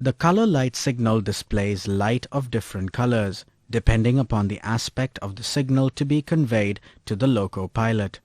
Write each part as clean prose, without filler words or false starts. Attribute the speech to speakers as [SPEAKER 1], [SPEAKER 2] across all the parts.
[SPEAKER 1] The color light signal displays light of different colors, depending upon the aspect of the signal to be conveyed to the loco pilot.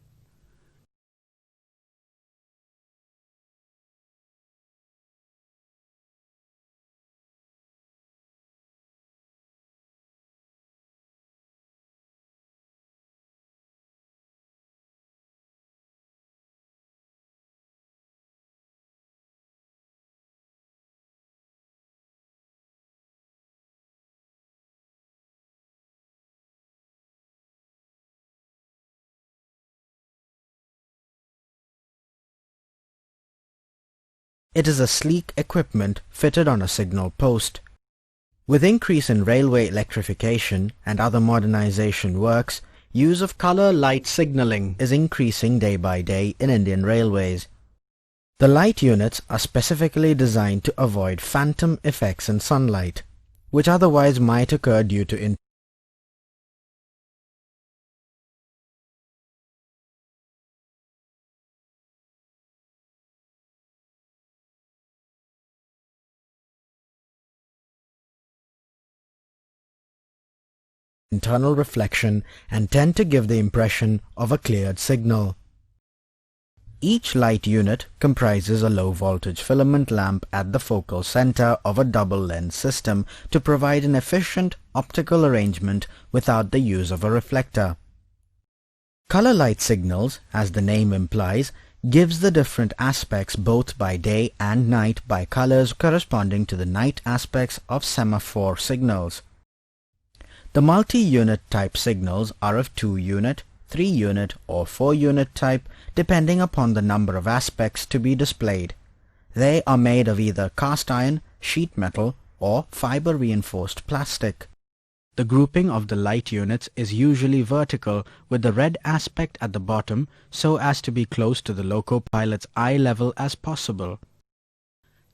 [SPEAKER 1] It is a sleek equipment fitted on a signal post. With increase in railway electrification and other modernization works, use of color light signaling is increasing day by day in Indian railways. The light units are specifically designed to avoid phantom effects in sunlight, which otherwise might occur due to internal reflection and tend to give the impression of a cleared signal. Each light unit comprises a low-voltage filament lamp at the focal center of a double-lens system to provide an efficient optical arrangement without the use of a reflector. Color light signals, as the name implies, gives the different aspects both by day and night by colors corresponding to the night aspects of semaphore signals. The multi-unit type signals are of 2-unit, 3-unit or 4-unit type depending upon the number of aspects to be displayed. They are made of either cast iron, sheet metal or fiber-reinforced plastic. The grouping of the light units is usually vertical with the red aspect at the bottom so as to be close to the loco pilot's eye level as possible.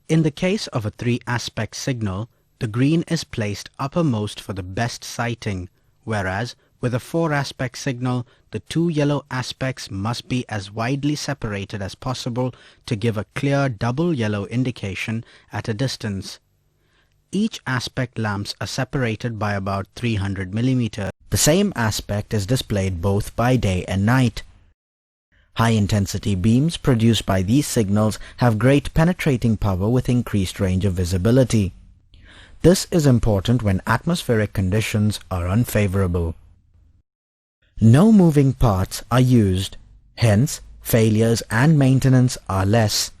[SPEAKER 1] In the case of a 3-aspect signal, the green is placed uppermost for the best sighting, whereas with a 4-aspect signal, the 2 yellow aspects must be as widely separated as possible to give a clear double yellow indication at a distance. Each aspect lamps are separated by about 300 mm. The same aspect is displayed both by day and night. High-intensity beams produced by these signals have great penetrating power with increased range of visibility. This is important when atmospheric conditions are unfavorable. No moving parts are used, hence failures and maintenance are less.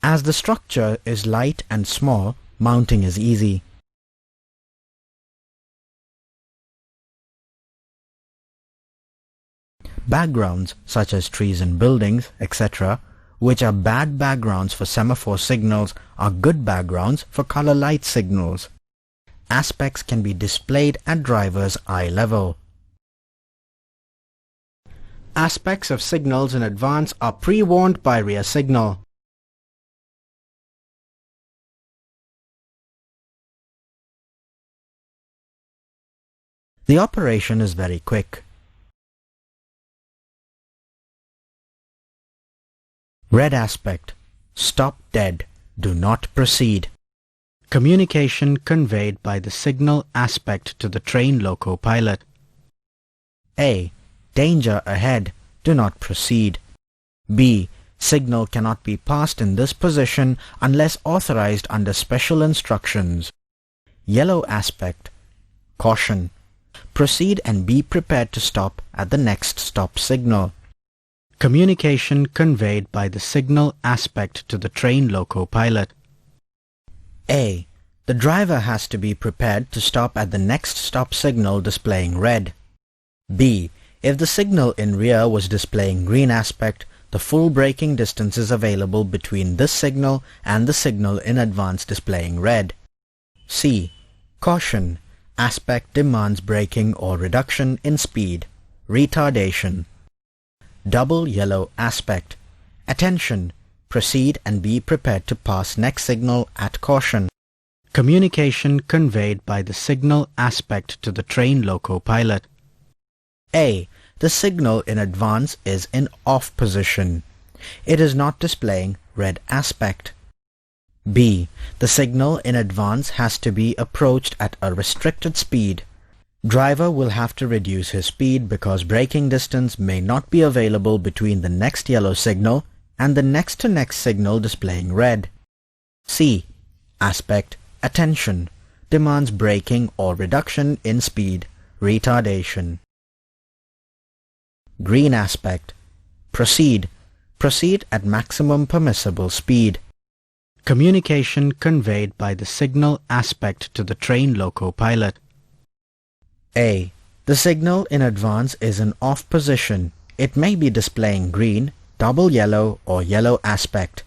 [SPEAKER 1] As the structure is light and small, mounting is easy. Backgrounds such as trees and buildings, etc., which are bad backgrounds for semaphore signals, are good backgrounds for color light signals. Aspects can be displayed at driver's eye level. Aspects of signals in advance are pre-warned by rear signal. The operation is very quick. Red aspect. Stop dead. Do not proceed. Communication conveyed by the signal aspect to the train loco pilot. A. Danger ahead. Do not proceed. B. Signal cannot be passed in this position unless authorized under special instructions. Yellow aspect. Caution. Proceed and be prepared to stop at the next stop signal. Communication conveyed by the signal aspect to the train loco pilot. A. The driver has to be prepared to stop at the next stop signal displaying red. B. If the signal in rear was displaying green aspect, the full braking distance is available between this signal and the signal in advance displaying red. C. Caution. Aspect demands braking or reduction in speed. Retardation. Double yellow aspect. Attention. Proceed and be prepared to pass next signal at caution. Communication conveyed by the signal aspect to the train loco pilot. A. The signal in advance is in off position. It is not displaying red aspect. B. The signal in advance has to be approached at a restricted speed. Driver will have to reduce his speed because braking distance may not be available between the next yellow signal and the next to next signal displaying red. C. Aspect attention demands braking or reduction in speed, retardation. Green aspect proceed at maximum permissible speed. Communication conveyed by the signal aspect to the train loco pilot. A. The signal in advance is in off position. It may be displaying green, double yellow or yellow aspect.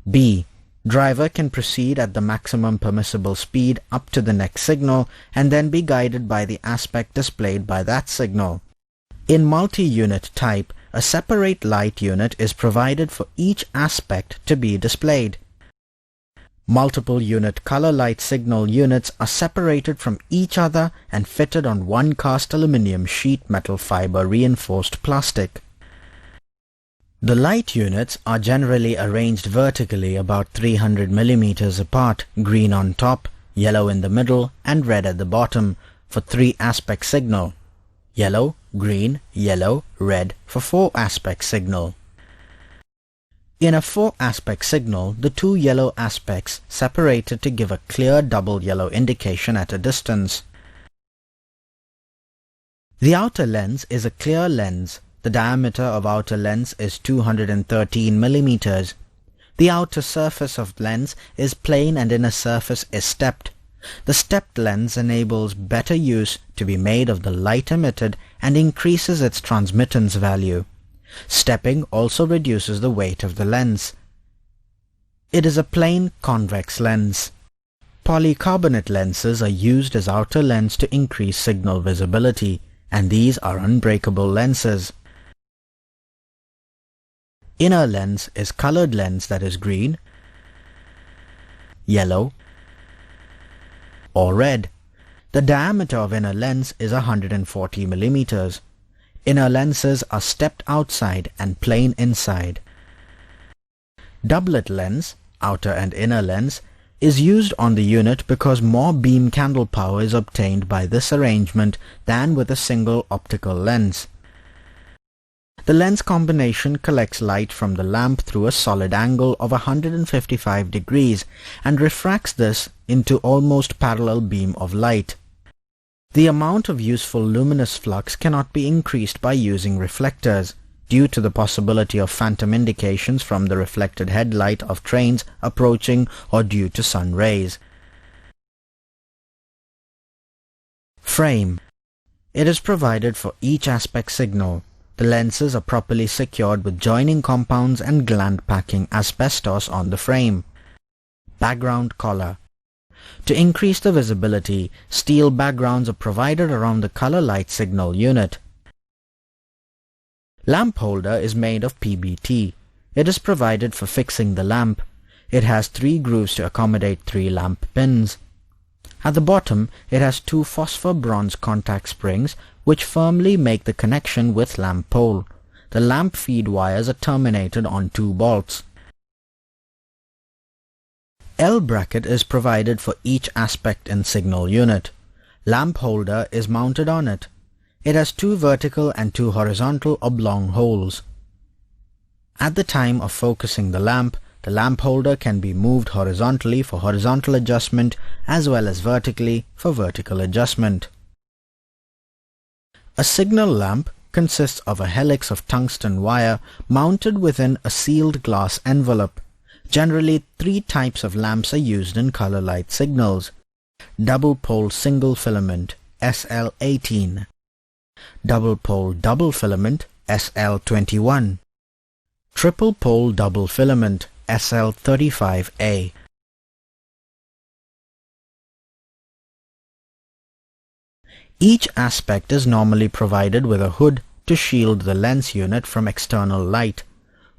[SPEAKER 1] B. Driver can proceed at the maximum permissible speed up to the next signal and then be guided by the aspect displayed by that signal. In multi-unit type, a separate light unit is provided for each aspect to be displayed. Multiple unit color light signal units are separated from each other and fitted on one cast aluminum sheet metal fiber reinforced plastic. The light units are generally arranged vertically about 300 mm apart, green on top, yellow in the middle and red at the bottom for 3-aspect signal. Yellow, green, yellow, red for 4-aspect signal. In a 4-aspect signal, the 2 yellow aspects separated to give a clear double yellow indication at a distance. The outer lens is a clear lens. The diameter of outer lens is 213 mm. The outer surface of lens is plane and inner surface is stepped. The stepped lens enables better use to be made of the light emitted and increases its transmittance value. Stepping also reduces the weight of the lens. It is a plane convex lens. Polycarbonate lenses are used as outer lens to increase signal visibility, and these are unbreakable lenses. Inner lens is colored lens that is green, yellow, or red. The diameter of inner lens is 140 mm. Inner lenses are stepped outside and plane inside. Doublet lens, outer and inner lens, is used on the unit because more beam candle power is obtained by this arrangement than with a single optical lens. The lens combination collects light from the lamp through a solid angle of 155 degrees and refracts this into almost parallel beam of light. The amount of useful luminous flux cannot be increased by using reflectors, due to the possibility of phantom indications from the reflected headlight of trains approaching or due to sun rays. Frame. It is provided for each aspect signal. The lenses are properly secured with joining compounds and gland packing asbestos on the frame. Background collar. To increase the visibility, steel backgrounds are provided around the color light signal unit. Lamp holder is made of PBT. It is provided for fixing the lamp. It has 3 grooves to accommodate 3 lamp pins. At the bottom, it has 2 phosphor bronze contact springs which firmly make the connection with lamp pole. The lamp feed wires are terminated on 2 bolts. L bracket is provided for each aspect in signal unit. Lamp holder is mounted on it. It has 2 vertical and 2 horizontal oblong holes. At the time of focusing the lamp holder can be moved horizontally for horizontal adjustment as well as vertically for vertical adjustment. A signal lamp consists of a helix of tungsten wire mounted within a sealed glass envelope. Generally, 3 types of lamps are used in color light signals. Double pole single filament SL18, double pole double filament SL21, triple pole double filament SL35A. Each aspect is normally provided with a hood to shield the lens unit from external light.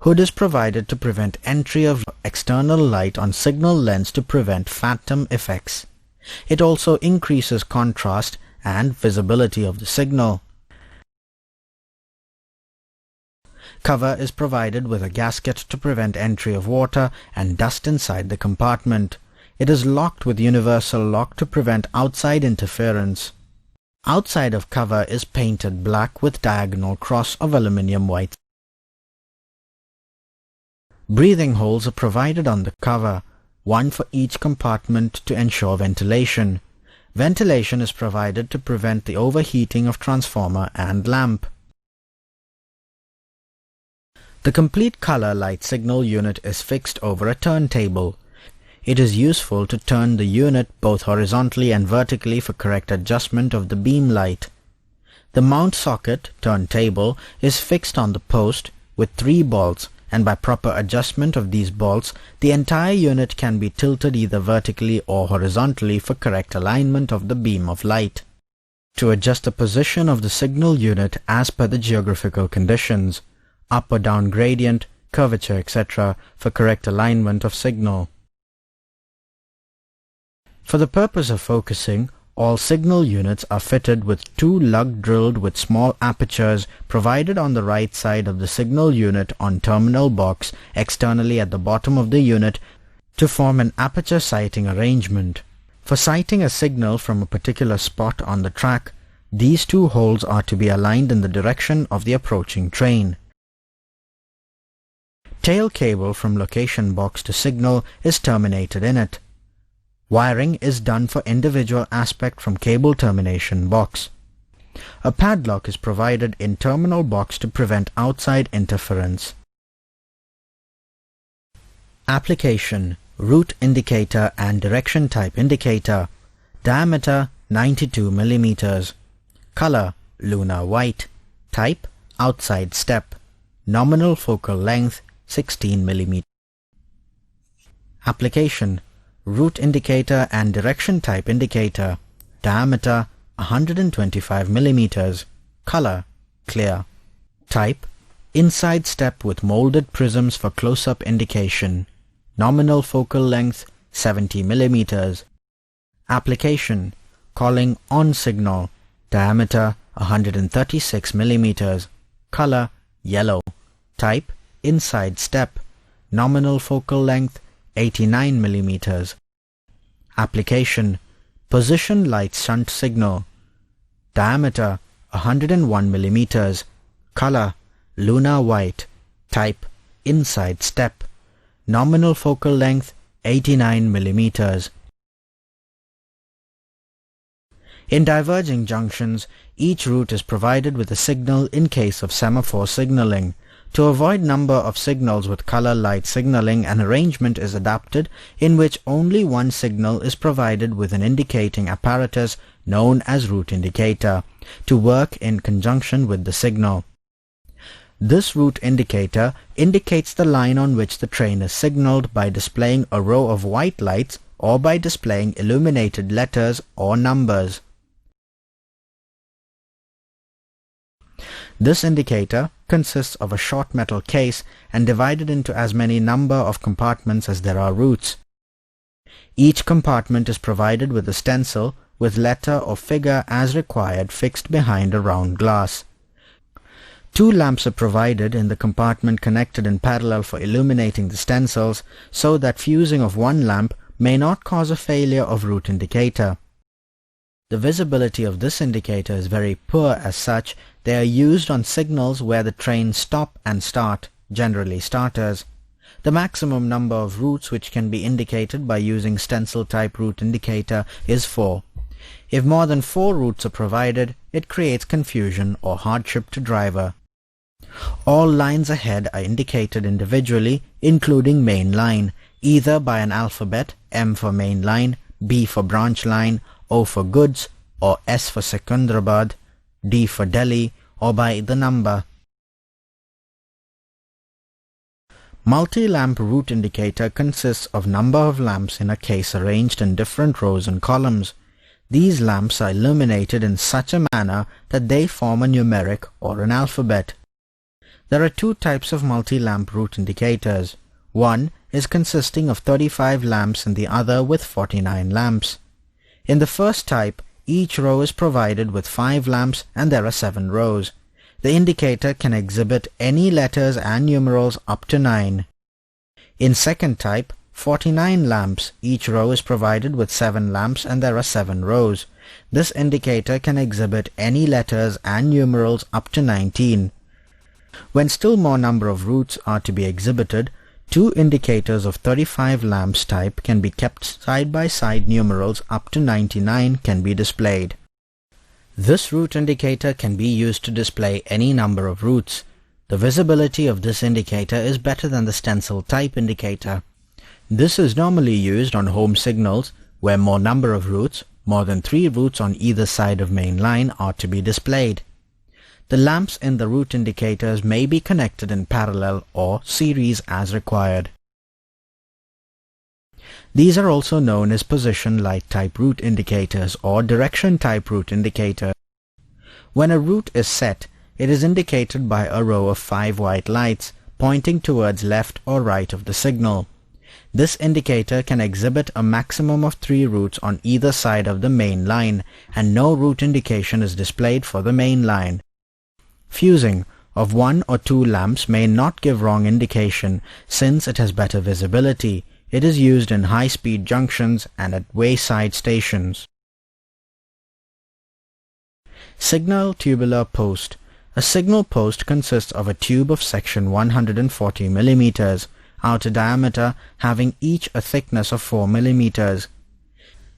[SPEAKER 1] Hood is provided to prevent entry of external light on signal lens to prevent phantom effects. It also increases contrast and visibility of the signal. Cover is provided with a gasket to prevent entry of water and dust inside the compartment. It is locked with universal lock to prevent outside interference. Outside of cover is painted black with diagonal cross of aluminium white. Breathing holes are provided on the cover, one for each compartment to ensure ventilation. Ventilation is provided to prevent the overheating of transformer and lamp. The complete color light signal unit is fixed over a turntable. It is useful to turn the unit both horizontally and vertically for correct adjustment of the beam light. The mount socket, turntable, is fixed on the post with 3 bolts, and by proper adjustment of these bolts, the entire unit can be tilted either vertically or horizontally for correct alignment of the beam of light. To adjust the position of the signal unit as per the geographical conditions, up or down gradient, curvature, etc. for correct alignment of signal. For the purpose of focusing, all signal units are fitted with 2 lug drilled with small apertures provided on the right side of the signal unit on terminal box externally at the bottom of the unit to form an aperture sighting arrangement. For sighting a signal from a particular spot on the track, these 2 holes are to be aligned in the direction of the approaching train. Tail cable from location box to signal is terminated in it. Wiring is done for individual aspect from cable termination box. A padlock is provided in terminal box to prevent outside interference. Application: route indicator and direction type indicator. Diameter 92 mm. Color: lunar white. Type: outside step. Nominal focal length 16 mm. Application: route indicator and direction type indicator. Diameter 125 mm. Color: clear. Type: inside step with molded prisms for close-up indication. Nominal focal length 70 mm. Application: calling on signal. Diameter 136 mm. Color: yellow. Type: inside step. Nominal focal length 89 mm. Application: position light shunt signal. Diameter 101 mm. Color: lunar white. Type: inside step. Nominal focal length 89 mm. In diverging junctions, each route is provided with a signal in case of semaphore signaling. To avoid number of signals with color light signaling, an arrangement is adopted in which only one signal is provided with an indicating apparatus known as route indicator to work in conjunction with the signal. This route indicator indicates the line on which the train is signaled by displaying a row of white lights or by displaying illuminated letters or numbers. This indicator consists of a short metal case and divided into as many number of compartments as there are routes. Each compartment is provided with a stencil with letter or figure as required fixed behind a round glass. 2 lamps are provided in the compartment connected in parallel for illuminating the stencils so that fusing of one lamp may not cause a failure of route indicator. The visibility of this indicator is very poor. As such, they are used on signals where the trains stop and start, generally starters. The maximum number of routes which can be indicated by using stencil type route indicator is 4. If more than 4 routes are provided, it creates confusion or hardship to driver. All lines ahead are indicated individually, including main line, either by an alphabet, M for main line, B for branch line, O for goods, or S for Secunderabad, D for Delhi, or by the number. Multi-lamp route indicator consists of number of lamps in a case arranged in different rows and columns. These lamps are illuminated in such a manner that they form a numeric or an alphabet. There are 2 types of multi-lamp route indicators. One is consisting of 35 lamps and the other with 49 lamps. In the first type, each row is provided with 5 lamps and there are 7 rows. The indicator can exhibit any letters and numerals up to 9. In second type, 49 lamps. Each row is provided with 7 lamps and there are 7 rows. This indicator can exhibit any letters and numerals up to 19. When still more number of routes are to be exhibited, 2 indicators of 35 lamps type can be kept side by side. Numerals up to 99 can be displayed. This route indicator can be used to display any number of routes. The visibility of this indicator is better than the stencil type indicator. This is normally used on home signals where more number of routes, more than 3 routes on either side of main line, are to be displayed. The lamps in the route indicators may be connected in parallel or series as required. These are also known as position light type route indicators or direction type route indicators. When a route is set, it is indicated by a row of 5 white lights pointing towards left or right of the signal. This indicator can exhibit a maximum of 3 routes on either side of the main line, and no route indication is displayed for the main line. Fusing of 1 or 2 lamps may not give wrong indication since it has better visibility. It is used in high-speed junctions and at wayside stations. Signal tubular post. A signal post consists of a tube of section 140 mm, outer diameter having each a thickness of 4 mm.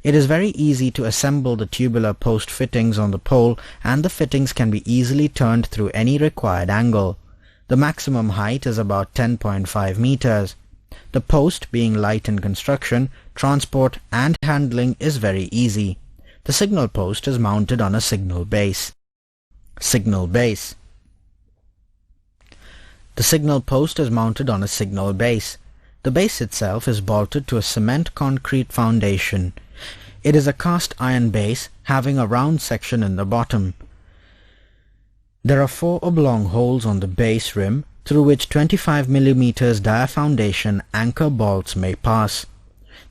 [SPEAKER 1] It is very easy to assemble the tubular post fittings on the pole, and the fittings can be easily turned through any required angle. The maximum height is about 10.5 meters. The post, being light in construction, transport and handling is very easy. The signal post is mounted on a signal base. Signal base. The signal post is mounted on a signal base. The base itself is bolted to a cement concrete foundation. It is a cast iron base having a round section in the bottom. There are 4 oblong holes on the base rim through which 25 mm dia foundation anchor bolts may pass.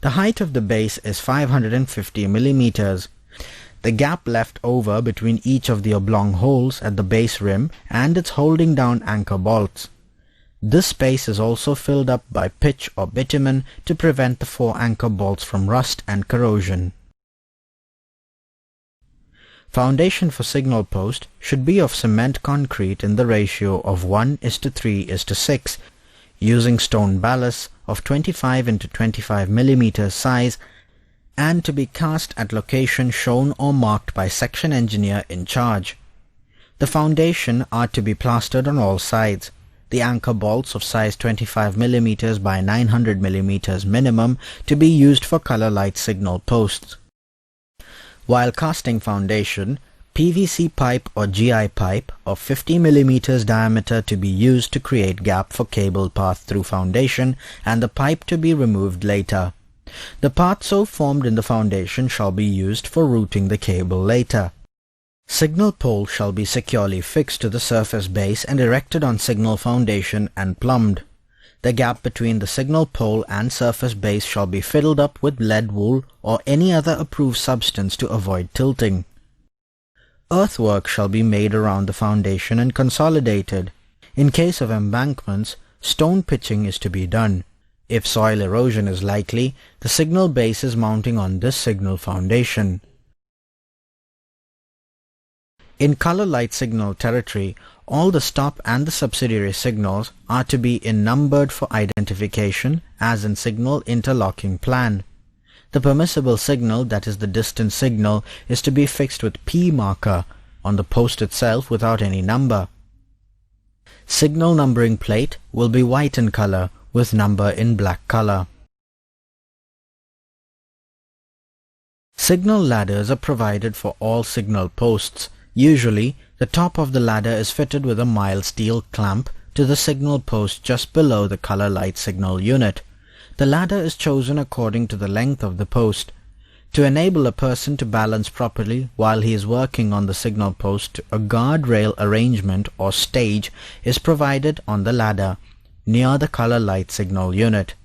[SPEAKER 1] The height of the base is 550 mm. The gap left over between each of the oblong holes at the base rim and its holding down anchor bolts. This space is also filled up by pitch or bitumen to prevent the 4 anchor bolts from rust and corrosion. Foundation for signal post should be of cement concrete in the ratio of 1:3:6, using stone ballasts of 25 × 25 mm size, and to be cast at location shown or marked by section engineer in charge. The foundation are to be plastered on all sides. The anchor bolts of size 25 mm by 900 mm minimum to be used for color light signal posts. While casting foundation, PVC pipe or GI pipe of 50 mm diameter to be used to create gap for cable path through foundation, and the pipe to be removed later. The part so formed in the foundation shall be used for routing the cable later. Signal pole shall be securely fixed to the surface base and erected on signal foundation and plumbed. The gap between the signal pole and surface base shall be filled up with lead wool or any other approved substance to avoid tilting. Earthwork shall be made around the foundation and consolidated. In case of embankments, stone pitching is to be done. If soil erosion is likely, the signal base is mounting on this signal foundation. In color light signal territory, all the stop and the subsidiary signals are to be in numbered for identification, as in signal interlocking plan. The permissible signal, that is the distance signal, is to be fixed with P marker on the post itself without any number. Signal numbering plate will be white in color with number in black color. Signal ladders are provided for all signal posts. Usually, the top of the ladder is fitted with a mild steel clamp to the signal post just below the color light signal unit. The ladder is chosen according to the length of the post. To enable a person to balance properly while he is working on the signal post, a guardrail arrangement or stage is provided on the ladder near the color light signal unit.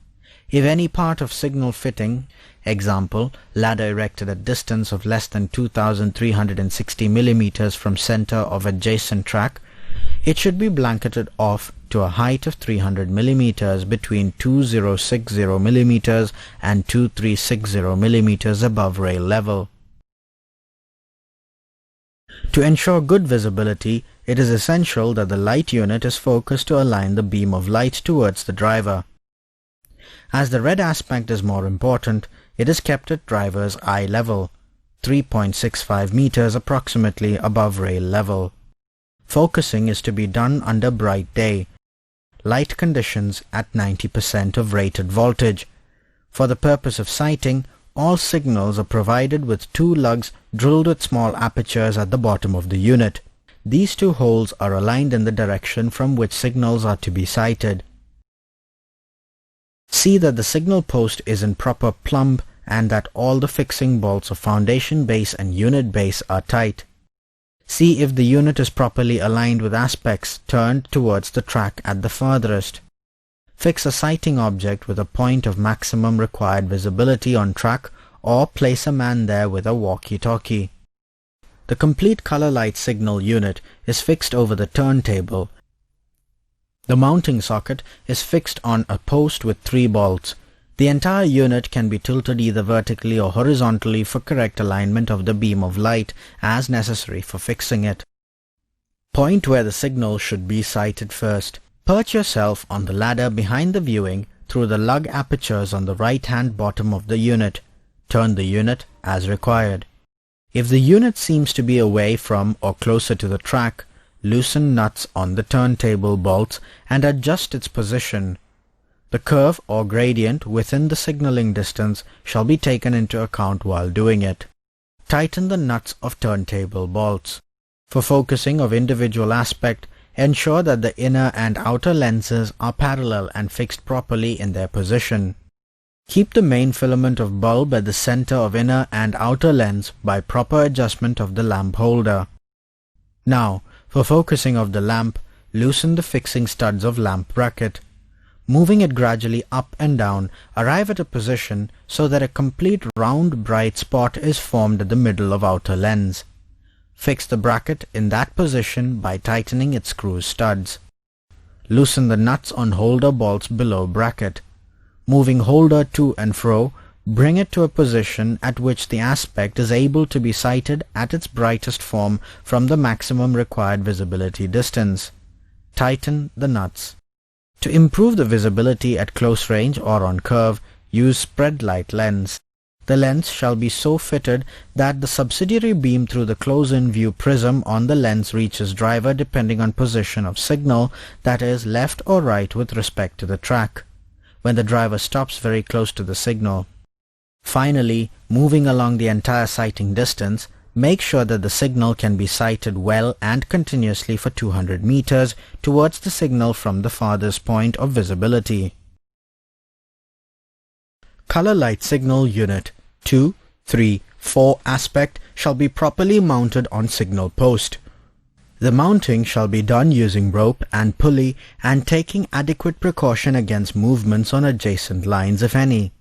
[SPEAKER 1] If any part of signal fitting, example, ladder erected at distance of less than 2360 mm from center of adjacent track, It should be blanketed off to a height of 300 millimeters between 2060 millimeters and 2360 millimeters above rail level. To ensure good visibility, it is essential that the light unit is focused to align the beam of light towards the driver. As the red aspect is more important, it is kept at driver's eye level, 3.65 meters approximately above rail level. Focusing is to be done under bright day, light conditions at 90% of rated voltage. For the purpose of sighting, all signals are provided with two lugs drilled with small apertures at the bottom of the unit. These two holes are aligned in the direction from which signals are to be sighted. See that the signal post is in proper plumb and that all the fixing bolts of foundation base and unit base are tight. See if the unit is properly aligned with aspects turned towards the track at the farthest. Fix a sighting object with a point of maximum required visibility on track or place a man there with a walkie-talkie. The complete color light signal unit is fixed over the turntable. The mounting socket is fixed on a post with 3 bolts. The entire unit can be tilted either vertically or horizontally for correct alignment of the beam of light as necessary for fixing it. Point where the signal should be sighted first. Perch yourself on the ladder behind the viewing through the lug apertures on the right-hand bottom of the unit. Turn the unit as required. If the unit seems to be away from or closer to the track, loosen nuts on the turntable bolts and adjust its position. The curve or gradient within the signaling distance shall be taken into account while doing it. Tighten the nuts of turntable bolts. For focusing of individual aspect, ensure that the inner and outer lenses are parallel and fixed properly in their position. Keep the main filament of bulb at the center of inner and outer lens by proper adjustment of the lamp holder. Now, for focusing of the lamp, loosen the fixing studs of lamp bracket. Moving it gradually up and down, arrive at a position so that a complete round bright spot is formed at the middle of outer lens. Fix the bracket in that position by tightening its screw studs. Loosen the nuts on holder bolts below bracket. Moving holder to and fro, bring it to a position at which the aspect is able to be sighted at its brightest form from the maximum required visibility distance. Tighten the nuts. To improve the visibility at close range or on curve, use spread light lens. The lens shall be so fitted that the subsidiary beam through the close-in view prism on the lens reaches driver depending on position of signal, that is, left or right with respect to the track, when the driver stops very close to the signal. Finally, moving along the entire sighting distance, make sure that the signal can be sighted well and continuously for 200 meters towards the signal from the farthest point of visibility. Color light signal unit 2, 3, 4 aspect shall be properly mounted on signal post. The mounting shall be done using rope and pulley and taking adequate precaution against movements on adjacent lines if any.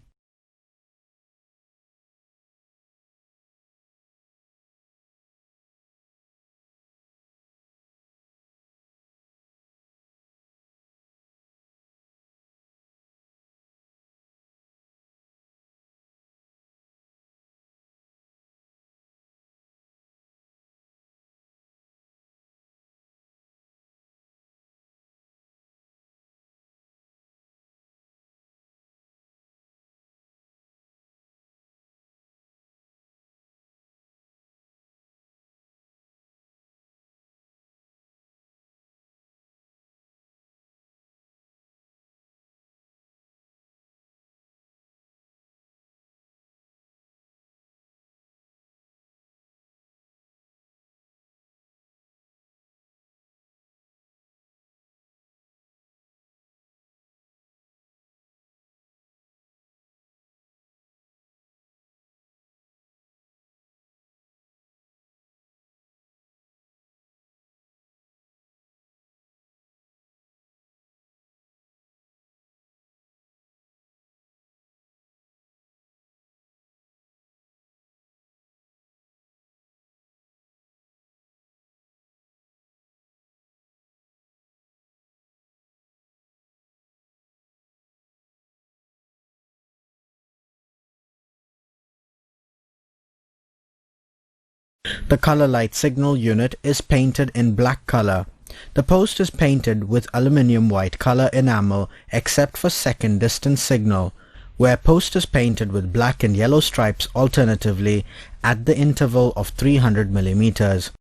[SPEAKER 1] The color light signal unit is painted in black color. The post is painted with aluminium white color enamel except for second distance signal, where post is painted with black and yellow stripes alternatively at the interval of 300 mm.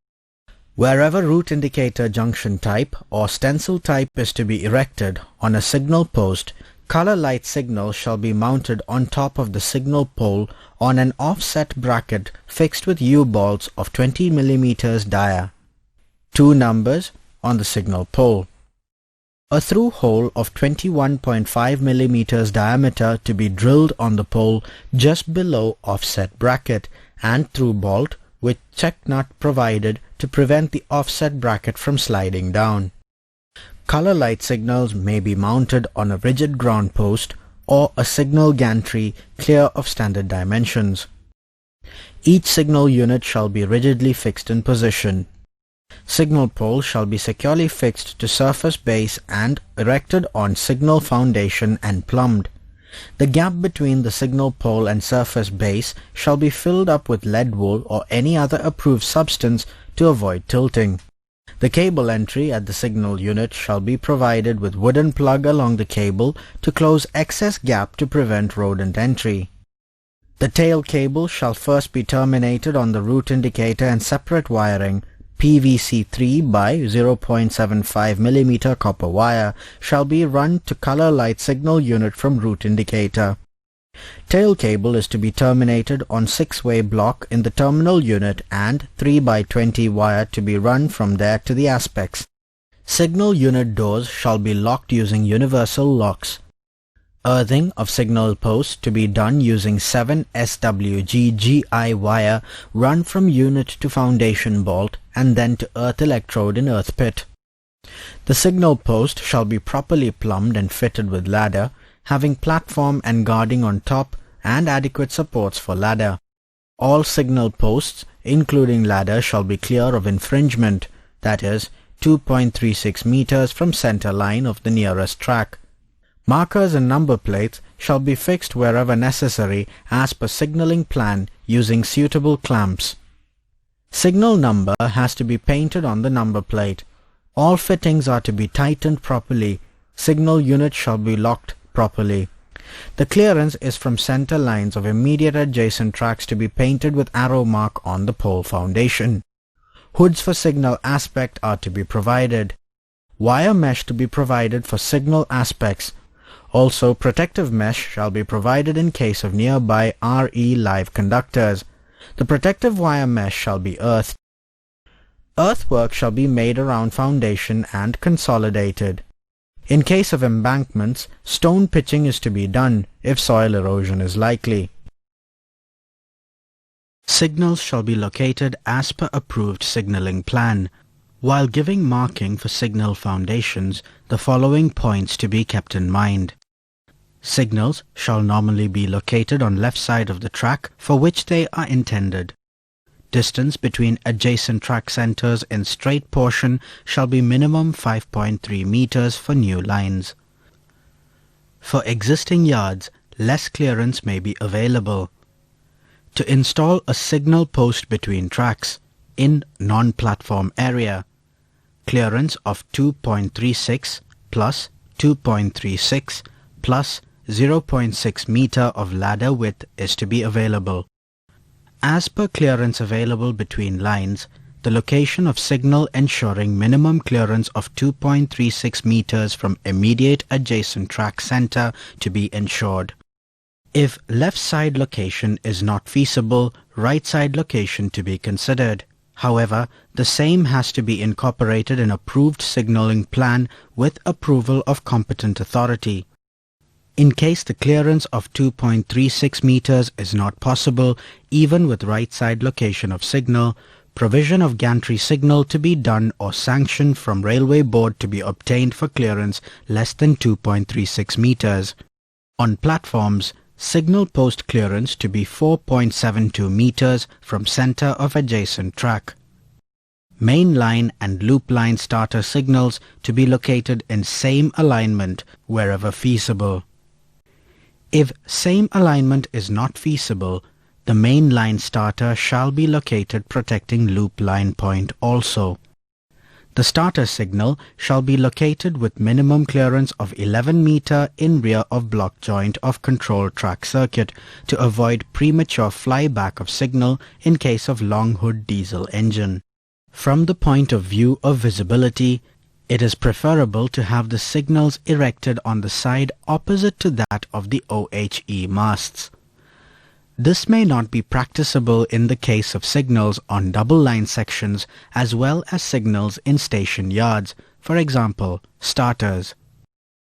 [SPEAKER 1] Wherever route indicator junction type or stencil type is to be erected on a signal post, color light signal shall be mounted on top of the signal pole on an offset bracket fixed with U-bolts of 20 mm dia. 2 numbers on the signal pole. A through hole of 21.5 mm diameter to be drilled on the pole just below offset bracket, and through bolt with check nut provided to prevent the offset bracket from sliding down. Color light signals may be mounted on a rigid ground post or a signal gantry clear of standard dimensions. Each signal unit shall be rigidly fixed in position. Signal pole shall be securely fixed to surface base and erected on signal foundation and plumbed. The gap between the signal pole and surface base shall be filled up with lead wool or any other approved substance to avoid tilting. The cable entry at the signal unit shall be provided with wooden plug along the cable to close excess gap to prevent rodent entry. The tail cable shall first be terminated on the route indicator, and separate wiring, PVC 3 by 0.75 mm copper wire, shall be run to color light signal unit from route indicator. Tail cable is to be terminated on 6-way block in the terminal unit and 3 by 20 wire to be run from there to the aspects. Signal unit doors shall be locked using universal locks. Earthing of signal post to be done using 7 SWG GI wire run from unit to foundation bolt and then to earth electrode in earth pit. The signal post shall be properly plumbed and fitted with ladder, having platform and guarding on top and adequate supports for ladder. All signal posts, including ladder, shall be clear of infringement, that is, 2.36 meters from center line of the nearest track. Markers and number plates shall be fixed wherever necessary as per signaling plan using suitable clamps. Signal number has to be painted on the number plate. All fittings are to be tightened properly. Signal unit shall be locked properly. The clearance is from center lines of immediate adjacent tracks to be painted with arrow mark on the pole foundation. Hoods for signal aspect are to be provided. Wire mesh to be provided for signal aspects. Also, protective mesh shall be provided in case of nearby RE live conductors. The protective wire mesh shall be earthed. Earthwork shall be made around foundation and consolidated. In case of embankments, stone pitching is to be done if soil erosion is likely. Signals shall be located as per approved signaling plan. While giving marking for signal foundations, the following points to be kept in mind. Signals shall normally be located on left side of the track for which they are intended. Distance between adjacent track centers in straight portion shall be minimum 5.3 meters for new lines. For existing yards, less clearance may be available. To install a signal post between tracks in non-platform area, clearance of 2.36 plus 2.36 plus 0.6 meter of ladder width is to be available. As per clearance available between lines, the location of signal ensuring minimum clearance of 2.36 meters from immediate adjacent track center to be ensured. If left side location is not feasible, right side location to be considered. However, the same has to be incorporated in approved signaling plan with approval of competent authority. In case the clearance of 2.36 meters is not possible, even with right side location of signal, provision of gantry signal to be done or sanction from railway board to be obtained for clearance less than 2.36 meters. On platforms, signal post clearance to be 4.72 meters from center of adjacent track. Main line and loop line starter signals to be located in same alignment wherever feasible. If same alignment is not feasible, the main line starter shall be located protecting loop line point also. The starter signal shall be located with minimum clearance of 11 meter in rear of block joint of control track circuit to avoid premature flyback of signal in case of long hood diesel engine. From the point of view of visibility, it is preferable to have the signals erected on the side opposite to that of the OHE masts. This may not be practicable in the case of signals on double-line sections as well as signals in station yards, for example, starters.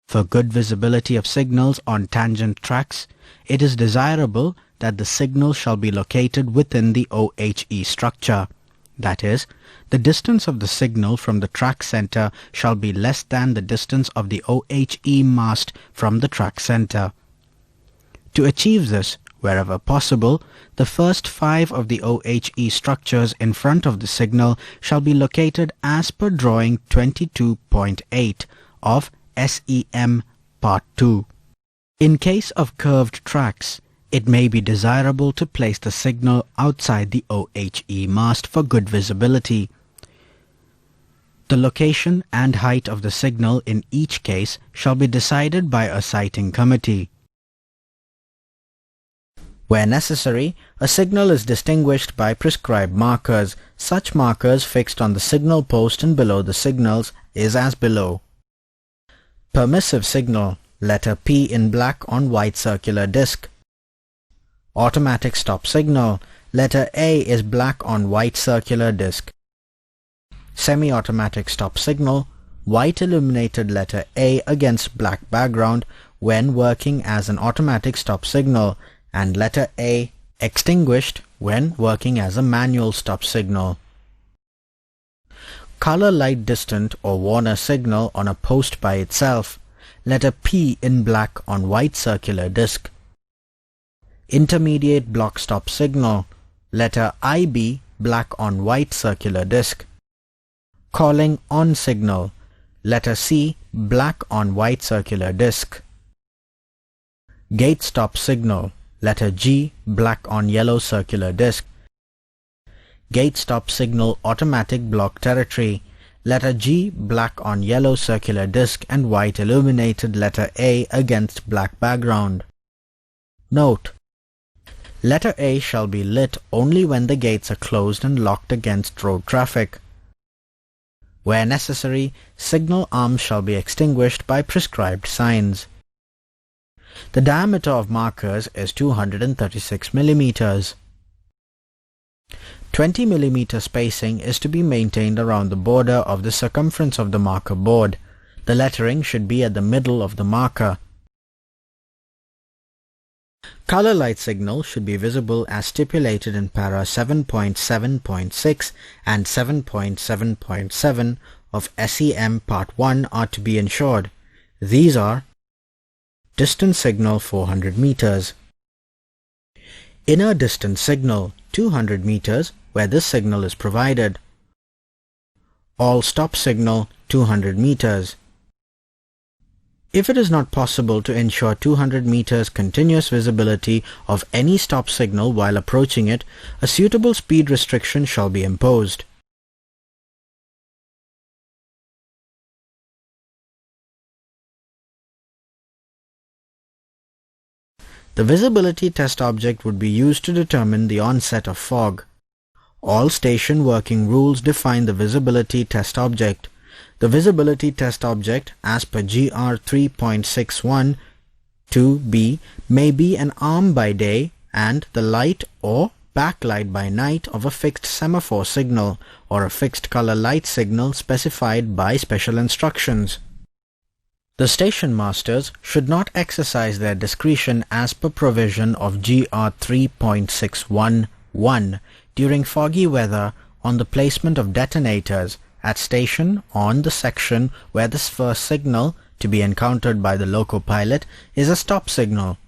[SPEAKER 1] For good visibility of signals on tangent tracks, it is desirable that the signal shall be located within the OHE structure. That is, the distance of the signal from the track center shall be less than the distance of the OHE mast from the track center. To achieve this, wherever possible, the first 5 of the OHE structures in front of the signal shall be located as per drawing 22.8 of SEM Part 2. In case of curved tracks, it may be desirable to place the signal outside the OHE mast for good visibility. The location and height of the signal in each case shall be decided by a sighting committee. Where necessary, a signal is distinguished by prescribed markers. Such markers fixed on the signal post and below the signals is as below. Permissive signal, letter P in black on white circular disc. Automatic stop signal, letter A is black on white circular disc. Semi-automatic stop signal, white illuminated letter A against black background when working as an automatic stop signal, and letter A extinguished when working as a manual stop signal. Color light distant or Warner signal on a post by itself, letter P in black on white circular disc. Intermediate block stop signal, letter IB black on white circular disc. Calling on signal, letter C black on white circular disc. Gate stop signal, letter G black on yellow circular disc. Gate stop signal automatic block territory, letter G black on yellow circular disc and white illuminated letter A against black background. Note: letter A shall be lit only when the gates are closed and locked against road traffic. Where necessary, signal arms shall be extinguished by prescribed signs. The diameter of markers is 236 mm. 20 mm spacing is to be maintained around the border of the circumference of the marker board. The lettering should be at the middle of the marker. Color light signal should be visible as stipulated in para 7.7.6 and 7.7.7 of SEM Part 1 are to be ensured. These are: distance signal 400 meters. Inner distance signal 200 meters where this signal is provided. All stop signal 200 meters. If it is not possible to ensure 200 meters continuous visibility of any stop signal while approaching it, a suitable speed restriction shall be imposed. The visibility test object would be used to determine the onset of fog. All station working rules define the visibility test object. The visibility test object, as per GR 3.61 2b, may be an arm by day and the light or backlight by night of a fixed semaphore signal or a fixed color light signal specified by special instructions. The station masters should not exercise their discretion as per provision of GR 3.611 during foggy weather on the placement of detonators at station on the section where this first signal to be encountered by the loco pilot is a stop signal.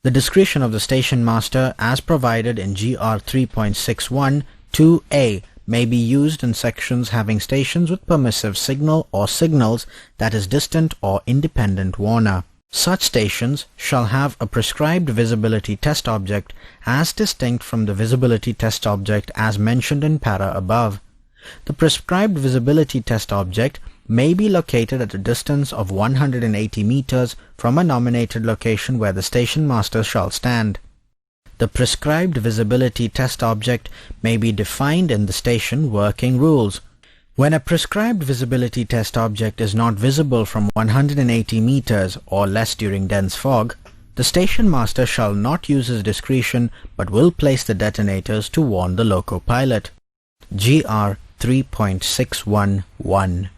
[SPEAKER 1] The discretion of the station master as provided in GR 3.61 2a may be used in sections having stations with permissive signal or signals that is distant or independent Warner. Such stations shall have a prescribed visibility test object as distinct from the visibility test object as mentioned in para above. The prescribed visibility test object may be located at a distance of 180 meters from a nominated location where the station master shall stand. The prescribed visibility test object may be defined in the station working rules. When a prescribed visibility test object is not visible from 180 meters or less during dense fog, the station master shall not use his discretion but will place the detonators to warn the loco pilot. GR 3.611.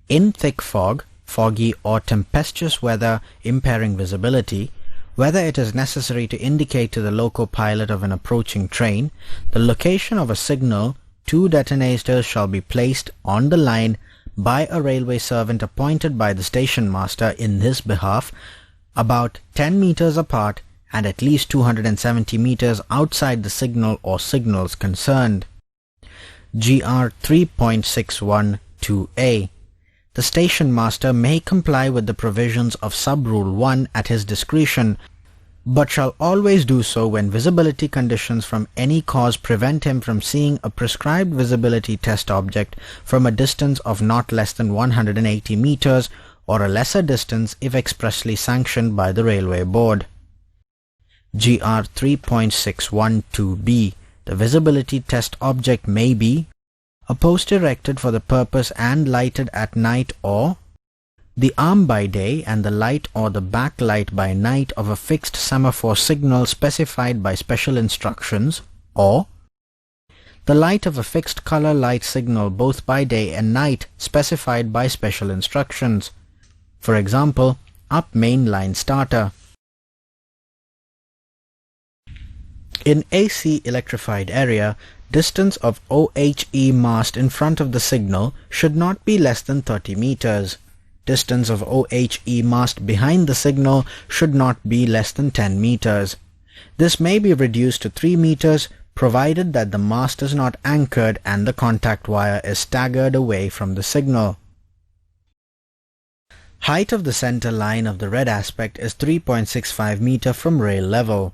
[SPEAKER 1] In thick fog, foggy or tempestuous weather impairing visibility, whether it is necessary to indicate to the loco pilot of an approaching train the location of a signal, 2 detonators shall be placed on the line by a railway servant appointed by the station master in his behalf, about 10 meters apart and at least 270 meters outside the signal or signals concerned. GR 3.612A. The station master may comply with the provisions of Sub-Rule 1 at his discretion, but shall always do so when visibility conditions from any cause prevent him from seeing a prescribed visibility test object from a distance of not less than 180 meters or a lesser distance if expressly sanctioned by the Railway Board. GR 3.612B. The visibility test object may be a post erected for the purpose and lighted at night, or the arm by day and the light or the backlight by night of a fixed semaphore signal specified by special instructions, or the light of a fixed color light signal both by day and night specified by special instructions. For example, up main line starter. In AC electrified area, distance of OHE mast in front of the signal should not be less than 30 meters. Distance of OHE mast behind the signal should not be less than 10 meters. This may be reduced to 3 meters provided that the mast is not anchored and the contact wire is staggered away from the signal. Height of the center line of the red aspect is 3.65 meter from rail level.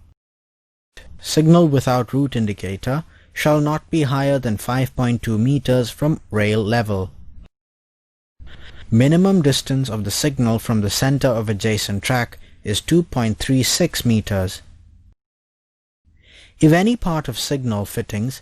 [SPEAKER 1] Signal without route indicator shall not be higher than 5.2 meters from rail level. Minimum distance of the signal from the center of adjacent track is 2.36 meters. If any part of signal fittings,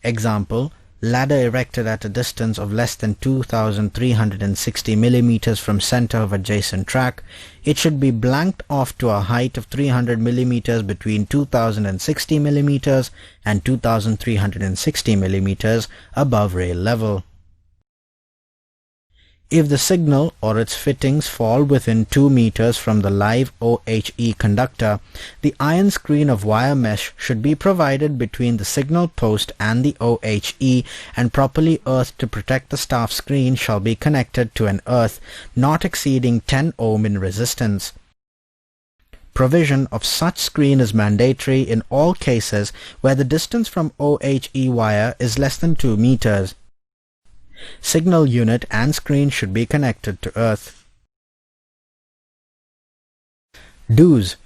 [SPEAKER 1] example, ladder erected at a distance of less than 2,360 millimeters from center of adjacent track, it should be blanked off to a height of 300 millimeters between 2,060 millimeters and 2,360 millimeters above rail level. If the signal or its fittings fall within 2 meters from the live OHE conductor, the iron screen of wire mesh should be provided between the signal post and the OHE, and properly earthed to protect the staff screen shall be connected to an earth not exceeding 10 ohm in resistance. Provision of such screen is mandatory in all cases where the distance from OHE wire is less than 2 meters. Signal unit and screen should be connected to earth. Do's.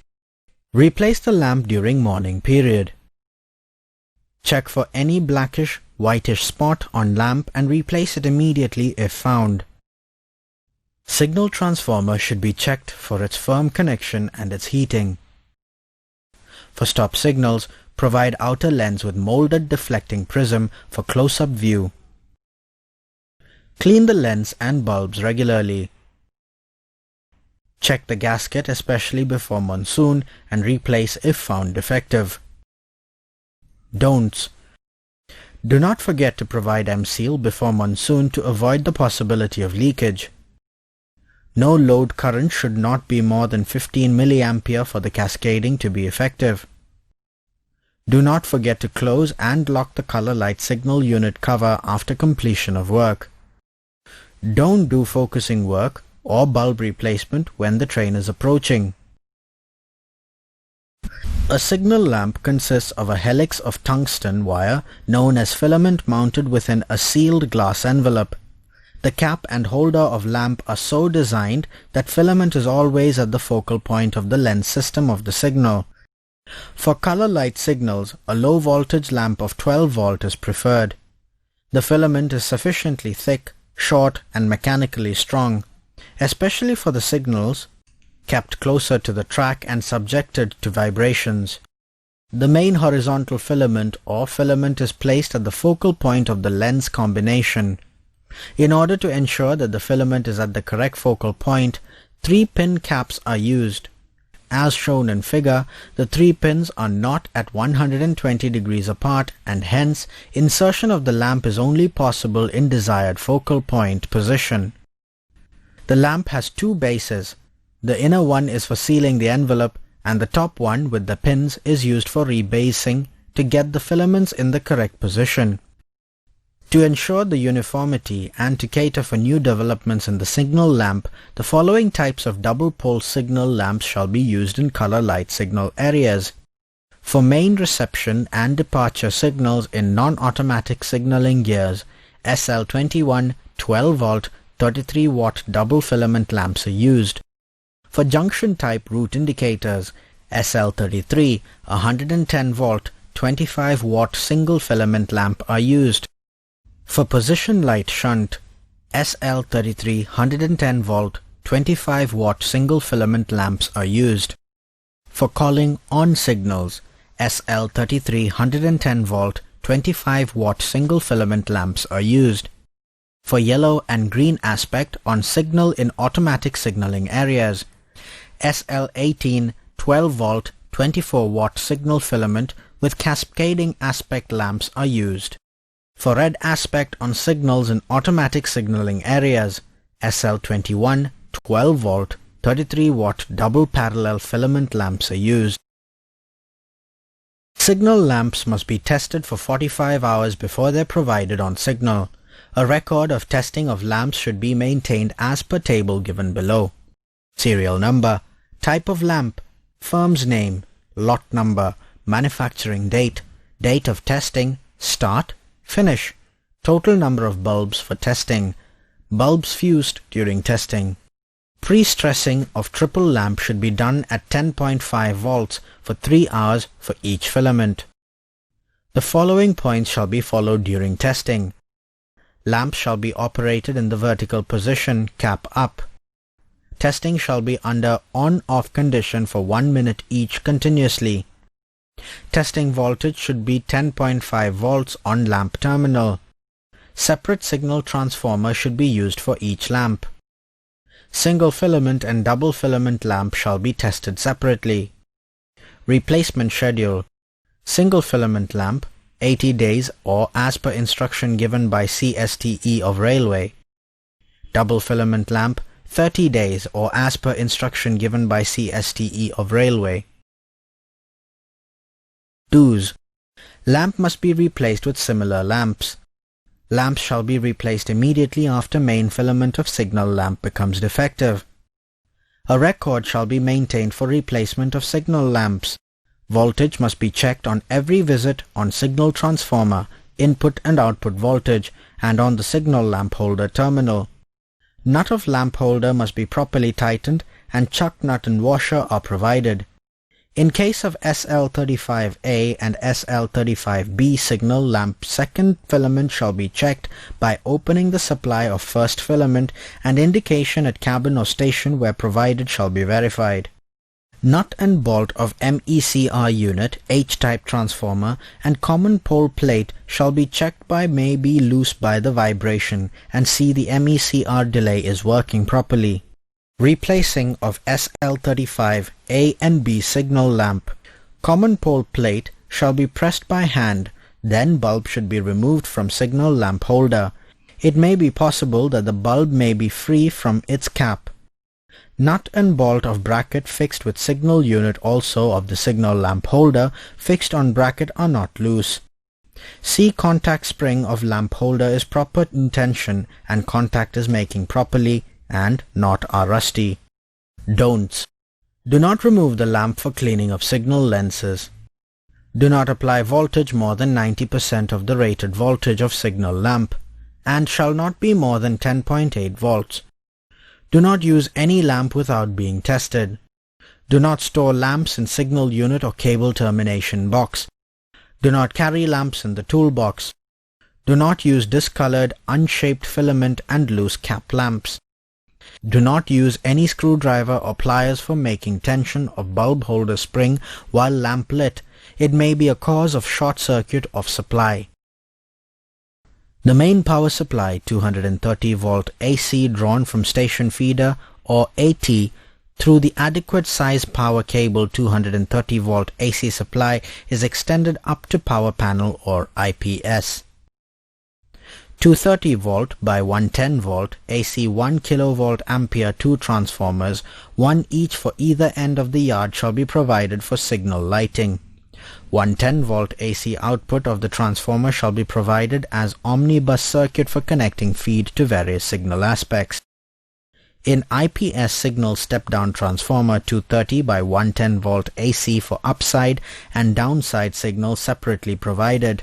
[SPEAKER 1] Replace the lamp during morning period. Check for any blackish, whitish spot on lamp and replace it immediately if found. Signal transformer should be checked for its firm connection and its heating. For stop signals, provide outer lens with molded deflecting prism for close-up view. Clean the lens and bulbs regularly. Check the gasket especially before monsoon and replace if found defective. Don'ts. Do not forget to provide M-seal before monsoon to avoid the possibility of leakage. No load current should not be more than 15 mA for the cascading to be effective. Do not forget to close and lock the color light signal unit cover after completion of work. Don't do focusing work or bulb replacement when the train is approaching. A signal lamp consists of a helix of tungsten wire known as filament mounted within a sealed glass envelope. The cap and holder of lamp are so designed that filament is always at the focal point of the lens system of the signal. For color light signals, a low voltage lamp of 12 volt is preferred. The filament is sufficiently thick, short and mechanically strong, especially for the signals kept closer to the track and subjected to vibrations. The main horizontal filament or filament is placed at the focal point of the lens combination. In order to ensure that the filament is at the correct focal point, 3-pin caps are used. As shown in figure, the 3 pins are not at 120 degrees apart, and hence insertion of the lamp is only possible in desired focal point position. The lamp has 2 bases. The inner one is for sealing the envelope, and the top one with the pins is used for rebasing to get the filaments in the correct position. To ensure the uniformity and to cater for new developments in the signal lamp, the following types of double-pole signal lamps shall be used in color light signal areas. For main reception and departure signals in non-automatic signaling gears, SL21 12-volt 33-watt double filament lamps are used. For junction-type route indicators, SL33 110-volt 25-watt single filament lamp are used. For position light shunt, SL33 110-volt 25-watt single filament lamps are used. For calling on signals, SL33 110-volt 25-watt single filament lamps are used. For yellow and green aspect on signal in automatic signaling areas, SL18 12-volt 24-watt signal filament with cascading aspect lamps are used. For red aspect on signals in automatic signaling areas, SL21 12-volt 33-watt double parallel filament lamps are used. Signal lamps must be tested for 45 hours before they are provided on signal. A record of testing of lamps should be maintained as per table given below. Serial number, type of lamp, firm's name, lot number, manufacturing date, date of testing, start, finish, total number of bulbs for testing, bulbs fused during testing. Pre-stressing of triple lamp should be done at 10.5 volts for 3 hours for each filament. The following points shall be followed during testing. Lamp shall be operated in the vertical position, cap up. Testing shall be under on-off condition for 1 minute each continuously. Testing voltage should be 10.5 volts on lamp terminal. Separate signal transformer should be used for each lamp. Single filament and double filament lamp shall be tested separately. Replacement schedule. Single filament lamp 80 days or as per instruction given by CSTE of railway. Double filament lamp 30 days or as per instruction given by CSTE of railway. Do's. Lamp must be replaced with similar lamps. Lamps shall be replaced immediately after main filament of signal lamp becomes defective. A record shall be maintained for replacement of signal lamps. Voltage must be checked on every visit on signal transformer, input and output voltage, and on the signal lamp holder terminal. Nut of lamp holder must be properly tightened and chuck nut and washer are provided. In case of SL35A and SL35B signal lamp, second filament shall be checked by opening the supply of first filament, and indication at cabin or station where provided shall be verified. Nut and bolt of MECR unit, H-type transformer, and common pole plate shall be checked by may be loose by the vibration and see the MECR delay is working properly. Replacing of SL35 A and B signal lamp. Common pole plate shall be pressed by hand, then bulb should be removed from signal lamp holder. It may be possible that the bulb may be free from its cap. Nut and bolt of bracket fixed with signal unit also of the signal lamp holder fixed on bracket are not loose. See contact spring of lamp holder is proper in tension and contact is making properly and not are rusty. Don'ts. Do not remove the lamp for cleaning of signal lenses. Do not apply voltage more than 90% of the rated voltage of signal lamp. and shall not be more than 10.8 volts. Do not use any lamp without being tested. Do not store lamps in signal unit or cable termination box. Do not carry lamps in the toolbox. Do not use discolored, unshaped filament and loose cap lamps. Do not use any screwdriver or pliers for making tension of bulb holder spring while lamp lit. It may be a cause of short circuit of supply. The main power supply 230 volt AC drawn from station feeder or AT through the adequate size power cable 230 volt AC supply is extended up to power panel or IPS. 230 volt by 110 volt AC 1 kilovolt ampere 2 transformers, one each for either end of the yard, shall be provided for signal lighting. 110 volt AC output of the transformer shall be provided as omnibus circuit for connecting feed to various signal aspects. In IPS signal step-down transformer 230 by 110 volt AC for upside and downside signals separately provided.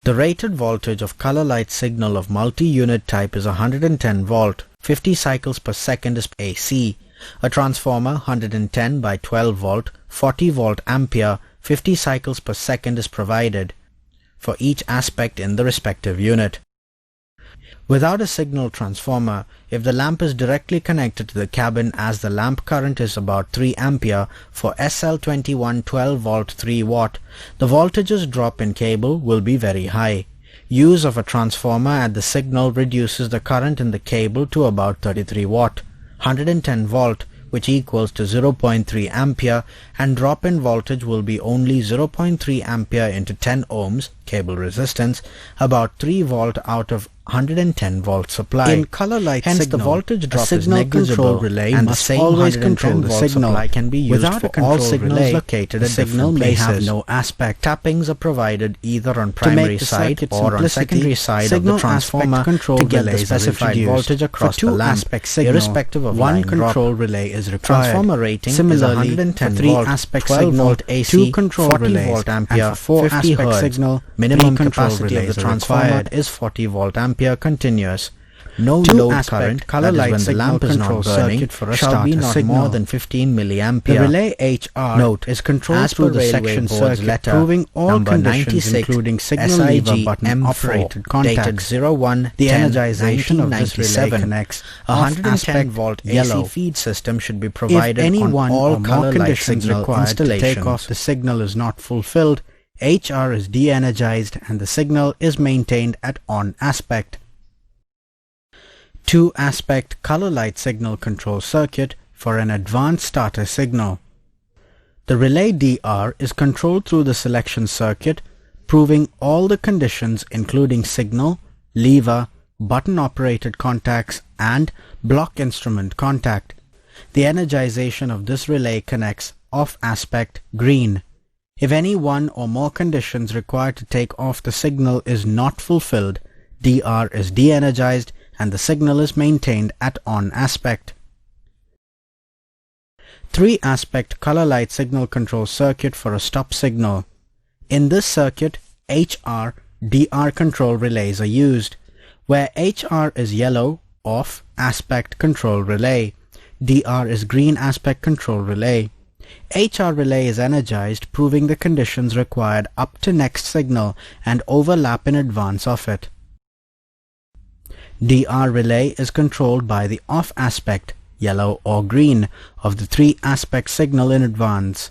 [SPEAKER 1] The rated voltage of color light signal of multi-unit type is 110 volt, 50 cycles per second is AC. A transformer 110 by 12 volt, 40 volt ampere, 50 cycles per second is provided for each aspect in the respective unit. Without a signal transformer, if the lamp is directly connected to the cabin as the lamp current is about 3 ampere for SL21 12 volt 3 watt, the voltages drop in cable will be very high. Use of a transformer at the signal reduces the current in the cable to about 33 watt, 110 volt, which equals to 0.3 ampere, and drop in voltage will be only 0.3 ampere into 10 ohms cable resistance, about 3 volt out of 110 volt supply. In color light
[SPEAKER 2] Hence
[SPEAKER 1] signal,
[SPEAKER 2] the voltage drop
[SPEAKER 1] is negligible,
[SPEAKER 2] relay
[SPEAKER 1] and the
[SPEAKER 2] must
[SPEAKER 1] same
[SPEAKER 2] always
[SPEAKER 1] 110
[SPEAKER 2] control the
[SPEAKER 1] volt
[SPEAKER 2] signal.
[SPEAKER 1] supply can be used
[SPEAKER 2] Without
[SPEAKER 1] for
[SPEAKER 2] a control
[SPEAKER 1] all signals
[SPEAKER 2] relay,
[SPEAKER 1] located
[SPEAKER 2] the
[SPEAKER 1] at
[SPEAKER 2] signal
[SPEAKER 1] different
[SPEAKER 2] may
[SPEAKER 1] places.
[SPEAKER 2] have no aspect.
[SPEAKER 1] Tappings are provided either on
[SPEAKER 2] To
[SPEAKER 1] primary
[SPEAKER 2] make the
[SPEAKER 1] side
[SPEAKER 2] circuit
[SPEAKER 1] or on
[SPEAKER 2] simplicity,
[SPEAKER 1] secondary side of the
[SPEAKER 2] signal
[SPEAKER 1] transformer
[SPEAKER 2] aspect control
[SPEAKER 1] to get the
[SPEAKER 2] relays are
[SPEAKER 1] specified
[SPEAKER 2] introduced.
[SPEAKER 1] voltage across
[SPEAKER 2] For two
[SPEAKER 1] the lamp,
[SPEAKER 2] aspect signal,
[SPEAKER 1] irrespective of
[SPEAKER 2] one
[SPEAKER 1] line
[SPEAKER 2] control
[SPEAKER 1] drop.
[SPEAKER 2] relay is required.
[SPEAKER 1] Transformer rating
[SPEAKER 2] Similarly,
[SPEAKER 1] is 110
[SPEAKER 2] for 3
[SPEAKER 1] volt,
[SPEAKER 2] aspect
[SPEAKER 1] 12
[SPEAKER 2] signal,
[SPEAKER 1] volt AC,
[SPEAKER 2] 2 control
[SPEAKER 1] 40
[SPEAKER 2] relays,
[SPEAKER 1] volt ampere,
[SPEAKER 2] and for 4
[SPEAKER 1] 50
[SPEAKER 2] aspect
[SPEAKER 1] hertz.
[SPEAKER 2] signal,
[SPEAKER 1] Minimum
[SPEAKER 2] 3 control
[SPEAKER 1] capacity of
[SPEAKER 2] relays
[SPEAKER 1] the
[SPEAKER 2] are
[SPEAKER 1] transformer
[SPEAKER 2] required.
[SPEAKER 1] is 40 volt ampere continuous. No
[SPEAKER 2] 2
[SPEAKER 1] load
[SPEAKER 2] aspect
[SPEAKER 1] current,
[SPEAKER 2] color
[SPEAKER 1] that is
[SPEAKER 2] light
[SPEAKER 1] when the
[SPEAKER 2] signal
[SPEAKER 1] lamp is not
[SPEAKER 2] control
[SPEAKER 1] burning,
[SPEAKER 2] circuit for a
[SPEAKER 1] shall be
[SPEAKER 2] starter
[SPEAKER 1] not
[SPEAKER 2] signal.
[SPEAKER 1] more than 15 milliampere.
[SPEAKER 2] The relay HR
[SPEAKER 1] Note,
[SPEAKER 2] is controlled
[SPEAKER 1] as
[SPEAKER 2] through
[SPEAKER 1] per
[SPEAKER 2] the
[SPEAKER 1] Railway
[SPEAKER 2] section
[SPEAKER 1] Board's
[SPEAKER 2] circuit,
[SPEAKER 1] letter
[SPEAKER 2] proving all
[SPEAKER 1] number
[SPEAKER 2] conditions
[SPEAKER 1] 96,
[SPEAKER 2] including signal lever button
[SPEAKER 1] M4,
[SPEAKER 2] operated
[SPEAKER 1] dated
[SPEAKER 2] contacts.
[SPEAKER 1] 01
[SPEAKER 2] The
[SPEAKER 1] 10
[SPEAKER 2] energization of this relay
[SPEAKER 1] 1997.
[SPEAKER 2] connects
[SPEAKER 1] A 110 volt
[SPEAKER 2] yellow.
[SPEAKER 1] AC feed system should be
[SPEAKER 2] If
[SPEAKER 1] provided
[SPEAKER 2] any
[SPEAKER 1] on
[SPEAKER 2] one
[SPEAKER 1] all
[SPEAKER 2] or more
[SPEAKER 1] color light
[SPEAKER 2] conditions
[SPEAKER 1] signal
[SPEAKER 2] required to take
[SPEAKER 1] installations.
[SPEAKER 2] off the signal is not fulfilled, HR is de-energized and the signal is maintained at on aspect. 2 aspect color light signal control circuit for an advanced starter signal. The relay DR is controlled through the selection circuit, proving all the conditions including signal, lever, button operated contacts and block instrument contact. The energization of this relay connects off aspect green. If any one or more conditions required to take off the signal is not fulfilled, DR is de-energized and the signal is maintained at on aspect. 3 aspect color light signal control circuit for a stop signal. In this circuit, HR, DR control relays are used, where HR is yellow, off aspect control relay, DR is green aspect control relay. HR relay is energized, proving the conditions required up to next signal and overlap in advance of it. DR relay is controlled by the off aspect, yellow or green, of the 3 aspect signal in advance.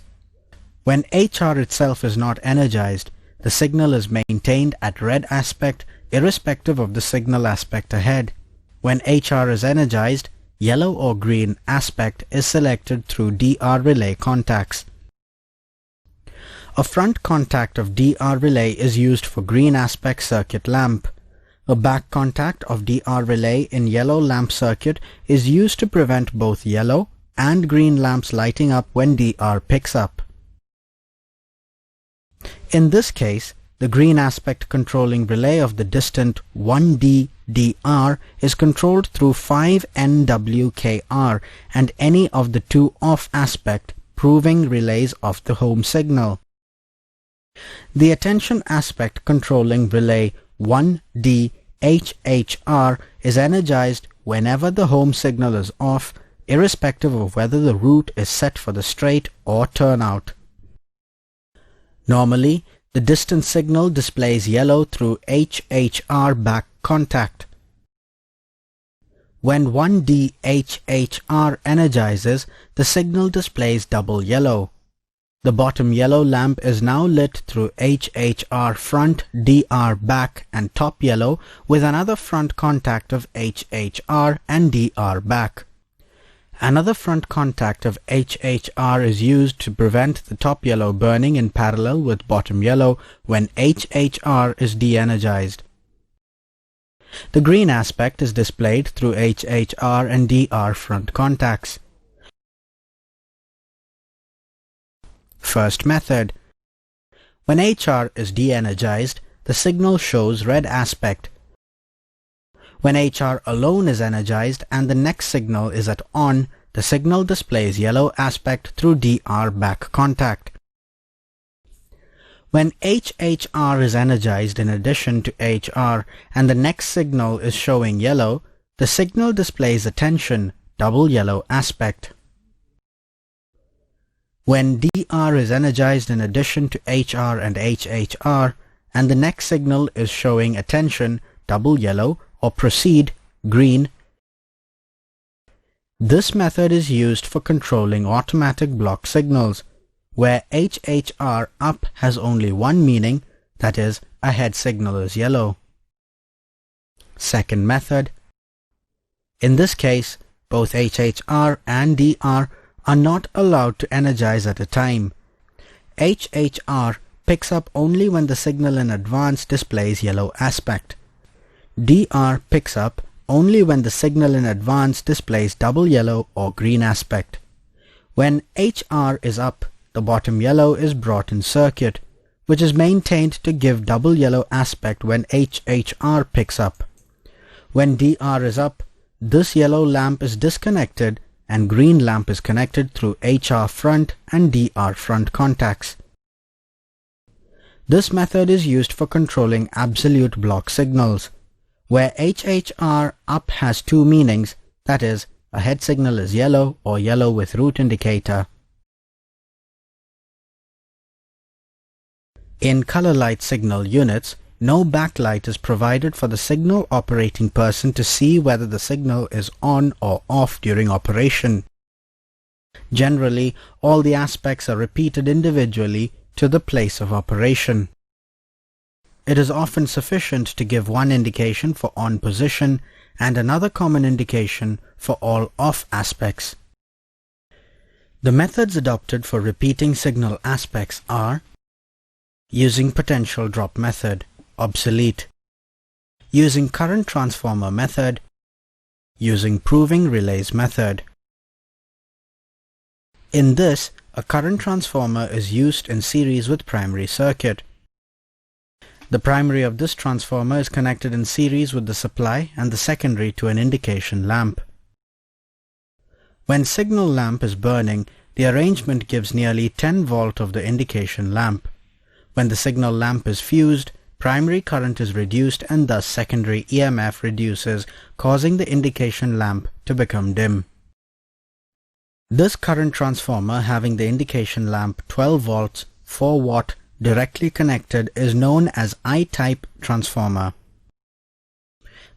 [SPEAKER 2] When HR itself is not energized, the signal is maintained at red aspect irrespective of the signal aspect ahead. When HR is energized, yellow or green aspect is selected through DR relay contacts. A front contact of DR relay is used for green aspect circuit lamp. A back contact of DR relay in yellow lamp circuit is used to prevent both yellow and green lamps lighting up when DR picks up. In this case, the green aspect controlling relay of the distant 1D DR is controlled through 5NWKR and any of the two off-aspect proving relays of the home signal. The attention aspect controlling relay 1DHHR is energized whenever the home signal is off, irrespective of whether the route is set for the straight or turnout. Normally, the distance signal displays yellow through HHR back contact. When 1DHHR energizes, the signal displays double yellow. The bottom yellow lamp is now lit through HHR front, DR back and top yellow with another front contact of HHR and DR back. Another front contact of HHR is used to prevent the top yellow burning in parallel with bottom yellow when HHR is de-energized. The green aspect is displayed through HHR and DR front contacts. First method. When HR is de-energized, the signal shows red aspect. When HR alone is energized and the next signal is at on, the signal displays yellow aspect through DR back contact. When HHR is energized in addition to HR and the next signal is showing yellow, the signal displays attention, double yellow aspect. When DR is energized in addition to HR and HHR and the next signal is showing attention, double yellow, or proceed, green. This method is used for controlling automatic block signals, where HHR up has only one meaning, that is, ahead signal is yellow. Second method. In this case, both HHR and DR are not allowed to energize at a time. HHR picks up only when the signal in advance displays yellow aspect. DR picks up only when the signal in advance displays double yellow or green aspect. When HR is up, the bottom yellow is brought in circuit, which is maintained to give double yellow aspect when HHR picks up. When DR is up, this yellow lamp is disconnected and green lamp is connected through HR front and DR front contacts. This method is used for controlling absolute block signals, where HHR up has two meanings, that is, ahead signal is yellow or yellow with route indicator. In color light signal units, no backlight is provided for the signal operating person to see whether the signal is on or off during operation. Generally, all the aspects are repeated individually to the place of operation. It is often sufficient to give one indication for on position and another common indication for all off aspects. The methods adopted for repeating signal aspects are using potential drop method, obsolete; using current transformer method; using proving relays method. In this, a current transformer is used in series with primary circuit. The primary of this transformer is connected in series with the supply and the secondary to an indication lamp. When signal lamp is burning, the arrangement gives nearly 10 volt of the indication lamp. When the signal lamp is fused, primary current is reduced and thus secondary EMF reduces, causing the indication lamp to become dim. This current transformer having the indication lamp 12 volts, 4 watt, directly connected is known as I-type transformer.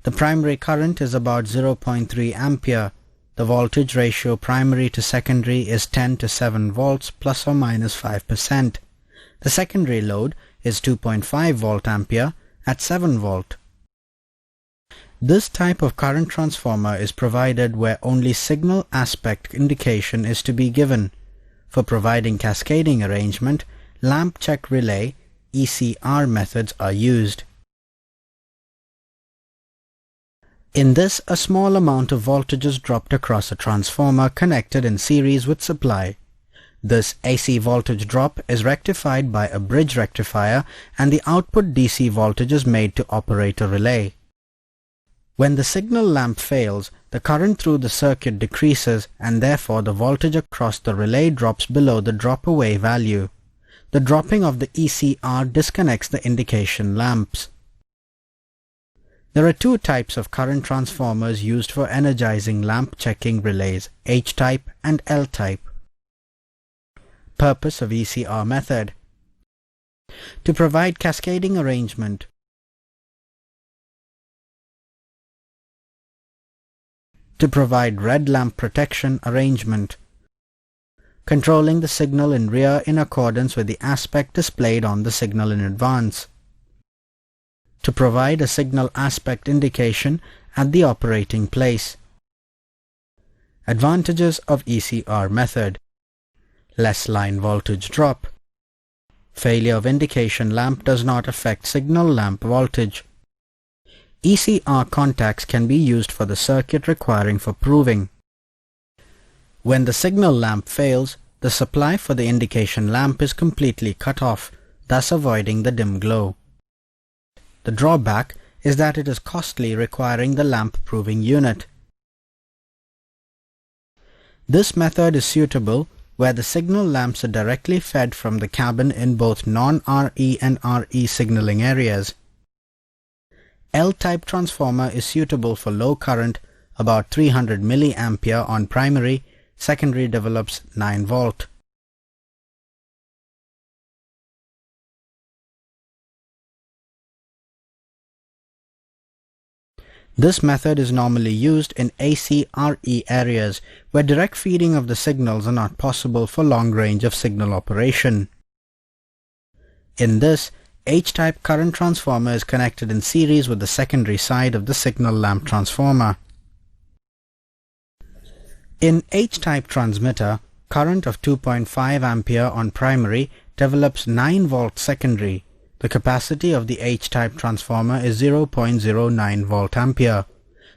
[SPEAKER 2] The primary current is about 0.3 ampere. The voltage ratio primary to secondary is 10 to 7 volts plus or minus 5%. The secondary load is 2.5 volt ampere at 7 volt. This type of current transformer is provided where only signal aspect indication is to be given. For providing cascading arrangement, lamp check relay ECR methods are used. In this, a small amount of voltage is dropped across a transformer connected in series with supply. This AC voltage drop is rectified by a bridge rectifier and the output DC voltage is made to operate a relay. When the signal lamp fails, the current through the circuit decreases and therefore the voltage across the relay drops below the drop-away value. The dropping of the ECR disconnects the indication lamps. There are two types of current transformers used for energizing lamp checking relays, H-type and L-type. Purpose of ECR method: to provide cascading arrangement, to provide red lamp protection arrangement, controlling the signal in rear in accordance with the aspect displayed on the signal in advance, to provide a signal aspect indication at the operating place. Advantages of ECR method: less line voltage drop. Failure of indication lamp does not affect signal lamp voltage. ECR contacts can be used for the circuit requiring for proving. When the signal lamp fails, the supply for the indication lamp is completely cut off, thus avoiding the dim glow. The drawback is that it is costly, requiring the lamp proving unit. This method is suitable where the signal lamps are directly fed from the cabin in both non-RE and RE signaling areas. L-type transformer is suitable for low current, about 300 mA on primary, secondary develops 9 volt. This method is normally used in AC-RE areas where direct feeding of the signals are not possible for long range of signal operation. In this, H-type current transformer is connected in series with the secondary side of the signal lamp transformer. In H-type transmitter, current of 2.5 ampere on primary develops 9 volt secondary. The capacity of the H-type transformer is 0.09 volt ampere.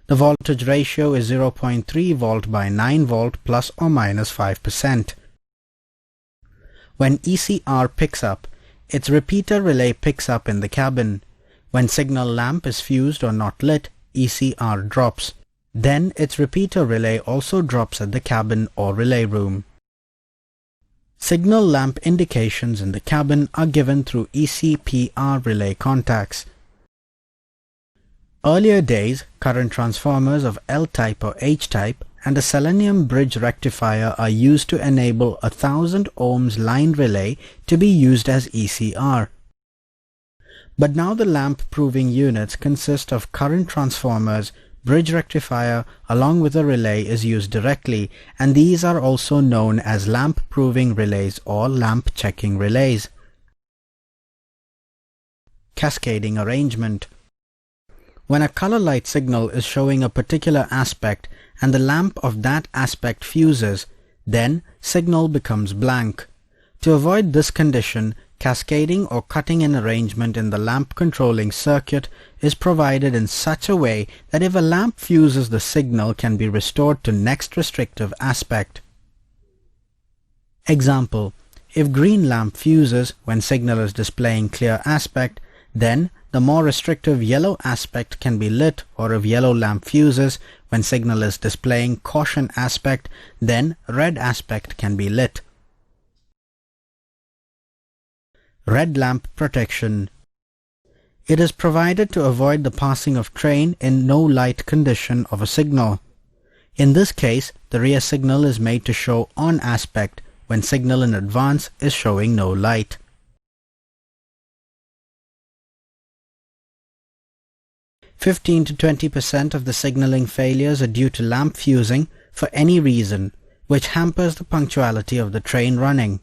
[SPEAKER 2] The voltage ratio is 0.3 volt by 9 volt plus or minus 5%. When ECR picks up, its repeater relay picks up in the cabin. When signal lamp is fused or not lit, ECR drops. Then its repeater relay also drops at the cabin or relay room. Signal lamp indications in the cabin are given through ECPR relay contacts. Earlier days, current transformers of L-type or H-type and a selenium bridge rectifier are used to enable a 1000 ohms line relay to be used as ECR. But now the lamp proving units consist of current transformers, bridge rectifier along with a relay is used directly, and these are also known as lamp proving relays or lamp checking relays. Cascading arrangement: when a color light signal is showing a particular aspect and the lamp of that aspect fuses, then signal becomes blank. To avoid this condition, cascading or cutting in arrangement in the lamp controlling circuit is provided in such a way that if a lamp fuses, the signal can be restored to next restrictive aspect. Example: if green lamp fuses when signal is displaying clear aspect, then the more restrictive yellow aspect can be lit, or if yellow lamp fuses when signal is displaying caution aspect, then red aspect can be lit. Red lamp protection: it is provided to avoid the passing of train in no light condition of a signal. In this case, the rear signal is made to show on aspect when signal in advance is showing no light. (15 to 20% of the signaling failures are due to lamp fusing for any reason, which hampers the punctuality of the train running.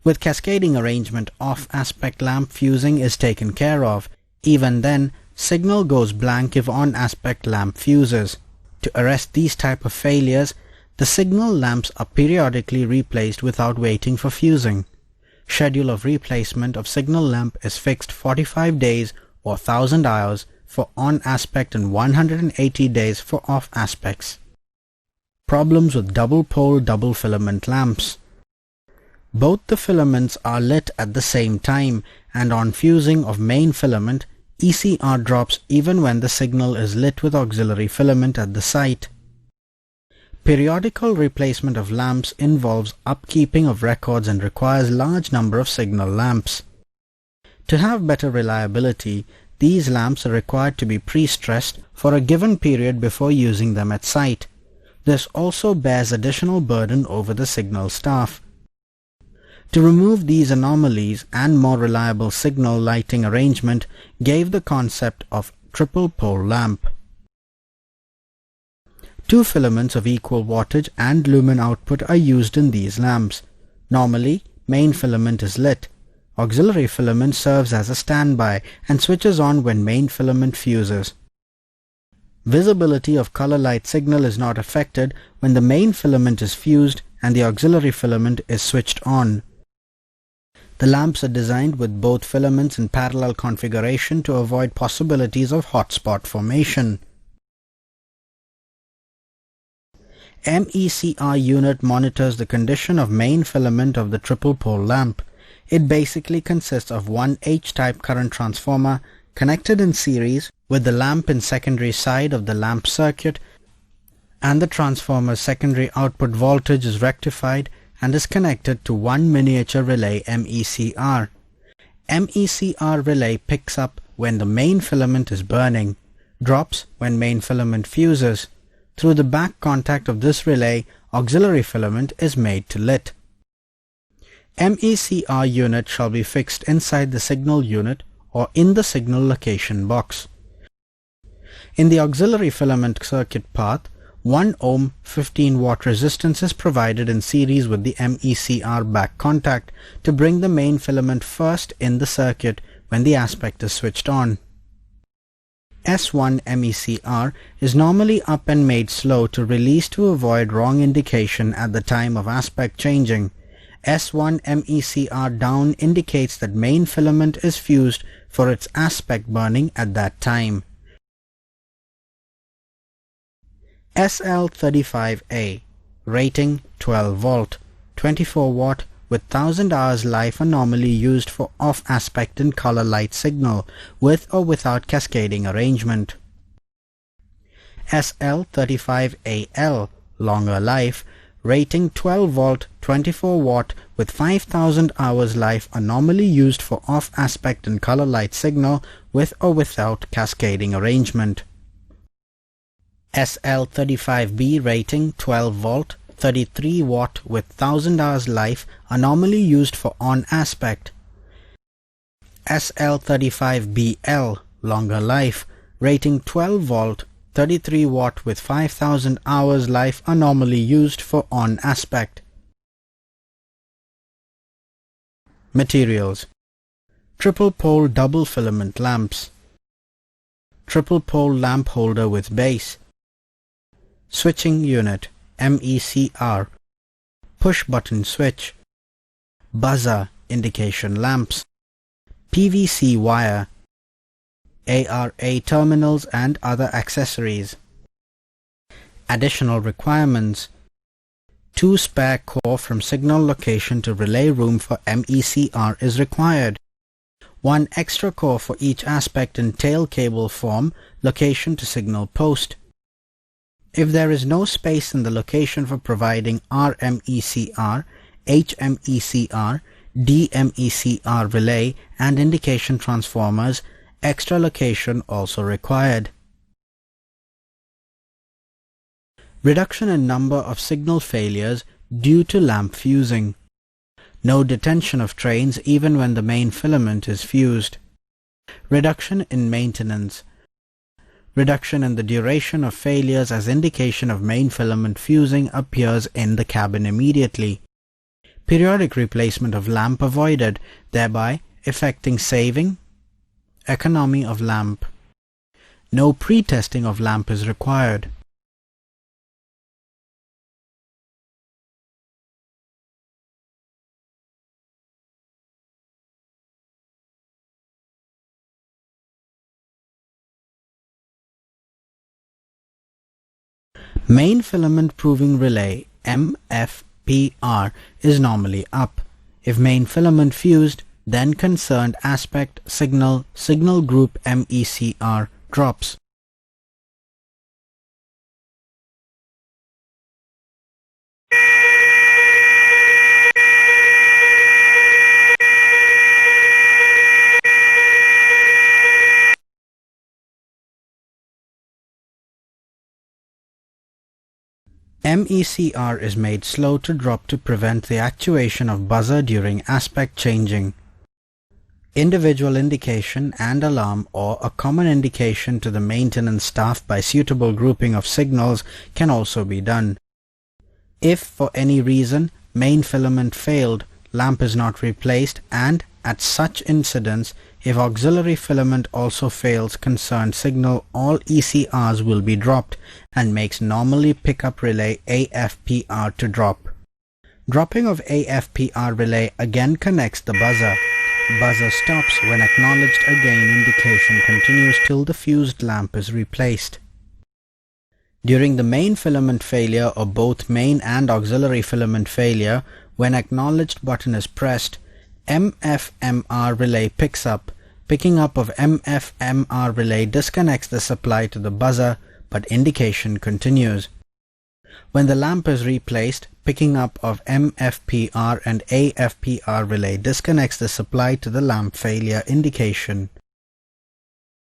[SPEAKER 2] With cascading arrangement, off-aspect lamp fusing is taken care of. Even then, signal goes blank if on-aspect lamp fuses. To arrest these type of failures, the signal lamps are periodically replaced without waiting for fusing. Schedule of replacement of signal lamp is fixed 45 days or 1000 hours for on-aspect and 180 days for off-aspects. Problems with double-pole double-filament lamps: both the filaments are lit at the same time, and on fusing of main filament, ECR drops even when the signal is lit with auxiliary filament at the site. Periodical replacement of lamps involves upkeeping of records and requires large number of signal lamps. To have better reliability, these lamps are required to be pre-stressed for a given period before using them at site. This also bears additional burden over the signal staff. To remove these anomalies and more reliable signal lighting arrangement gave the concept of triple pole lamp. Two filaments of equal wattage and lumen output are used in these lamps. Normally, main filament is lit. Auxiliary filament serves as a standby and switches on when main filament fuses. Visibility of color light signal is not affected when the main filament is fused and the auxiliary filament is switched on. The lamps are designed with both filaments in parallel configuration to avoid possibilities of hotspot formation. MECR unit monitors the condition of main filament of the triple pole lamp. It basically consists of one H-type current transformer connected in series with the lamp in secondary side of the lamp circuit, and the transformer's secondary output voltage is rectified and is connected to one miniature relay MECR. MECR relay picks up when the main filament is burning, drops when main filament fuses. Through the back contact of this relay, auxiliary filament is made to lit. MECR unit shall be fixed inside the signal unit or in the signal location box. In the auxiliary filament circuit path, 1 ohm 15 watt resistance is provided in series with the MECR back contact to bring the main filament first in the circuit when the aspect is switched on. S1 MECR is normally up and made slow to release to avoid wrong indication at the time of aspect changing. S1 MECR down indicates that main filament is fused for its aspect burning at that time. SL35A, rating 12 volt, 24 watt with 1000 hours life are normally used for off aspect and color light signal with or without cascading arrangement. SL35AL, longer life, rating 12 volt, 24 watt with 5000 hours life are normally used for off aspect and color light signal with or without cascading arrangement. SL35B, rating 12 volt, 33 watt with 1000 hours life are normally used for on aspect. SL35BL, longer life, rating 12 volt, 33 watt with 5000 hours life are normally used for on aspect. Materials: triple pole double filament lamps, triple pole lamp holder with base, switching unit MECR, push button switch, buzzer indication lamps, PVC wire, ARA terminals and other accessories. Additional requirements: 2 spare core from signal location to relay room for MECR is required. 1 extra core for each aspect in tail cable form, location to signal post. If there is no space in the location for providing RMECR, HMECR, DMECR relay and indication transformers, extra location also required. Reduction in number of signal failures due to lamp fusing. No detention of trains even when the main filament is fused. Reduction in maintenance. Reduction in the duration of failures as indication of main filament fusing appears in the cabin immediately. Periodic replacement of lamp avoided, thereby effecting saving. Economy of lamp. No pre-testing of lamp is required. Main filament proving relay MFPR is normally up. If main filament fused, Then concerned aspect signal group MECR drops. MECR is made slow to drop to prevent the actuation of buzzer during aspect changing. Individual indication and alarm or a common indication to the maintenance staff by suitable grouping of signals can also be done. If for any reason main filament failed, lamp is not replaced, and at such incidents, if auxiliary filament also fails concerned signal, all ECRs will be dropped and makes normally pickup relay AFPR to drop. Dropping of AFPR relay again connects the buzzer. Buzzer stops when acknowledged again, indication continues till the fused lamp is replaced. During the main filament failure or both main and auxiliary filament failure, when acknowledged button is pressed, MFMR relay picks up. Picking up of MFMR relay disconnects the supply to the buzzer, but indication continues. When the lamp is replaced, picking up of MFPR and AFPR relay disconnects the supply to the lamp failure indication.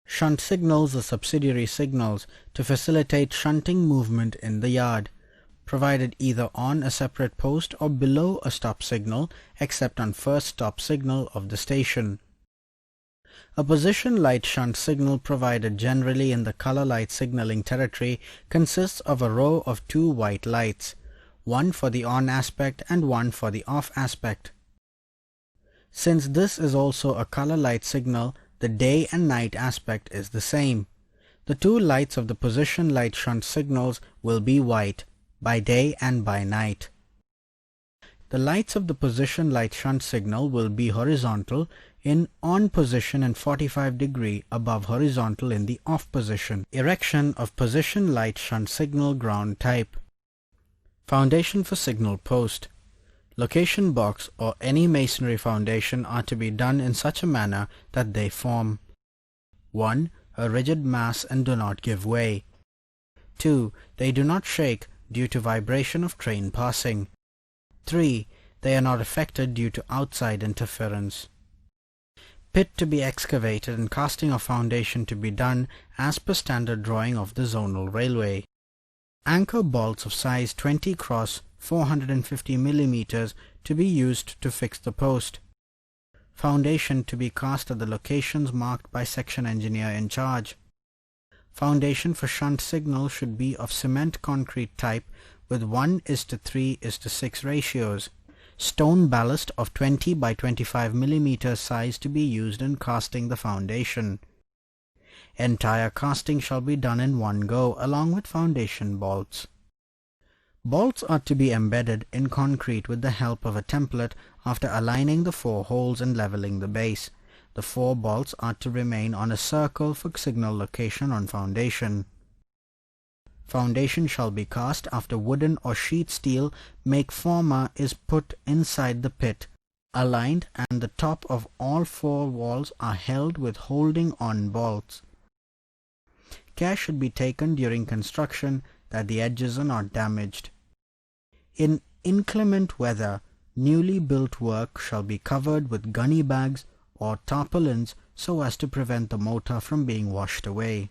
[SPEAKER 2] Shunt signals are subsidiary signals to facilitate shunting movement in the yard, provided either on a separate post or below a stop signal, except on first stop signal of the station. A position light shunt signal provided generally in the color light signaling territory consists of a row of two white lights, one for the on aspect and one for the off aspect. Since this is also a color light signal, the day and night aspect is the same. The two lights of the position light shunt signals will be white by day and by night. The lights of the position light shunt signal will be horizontal in on position and 45° above horizontal in the off position. Erection of position light shunt signal ground type. Foundation for signal post. Location box or any masonry foundation are to be done in such a manner that they form 1. A rigid mass and do not give way. 2. They do not shake due to vibration of train passing. 3. They are not affected due to outside interference. Pit to be excavated and casting of foundation to be done as per standard drawing of the zonal railway. Anchor bolts of size 20 x 450 mm to be used to fix the post. Foundation to be cast at the locations marked by section engineer in charge. Foundation for shunt signal should be of cement concrete type with 1:3:6 ratios. Stone ballast of 20 by 25 mm size to be used in casting the foundation. Entire casting shall be done in one go along with foundation bolts. Bolts are to be embedded in concrete with the help of a template after aligning the 4 holes and leveling the base. The 4 bolts are to remain on a circle for signal location on foundation. Foundation shall be cast after wooden or sheet steel make former is put inside the pit, aligned, and the top of all 4 walls are held with holding on bolts. Care should be taken during construction that the edges are not damaged. In inclement weather, newly built work shall be covered with gunny bags or tarpaulins so as to prevent the mortar from being washed away.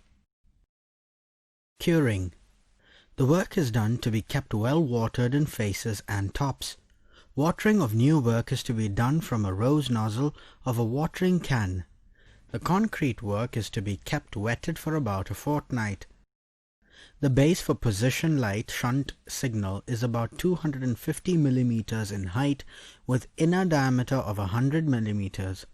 [SPEAKER 2] Curing. The work is done to be kept well watered in faces and tops. Watering of new work is to be done from a rose nozzle of a watering can. The concrete work is to be kept wetted for about a fortnight. The base for position light shunt signal is about 250 mm in height with inner diameter of 100 mm.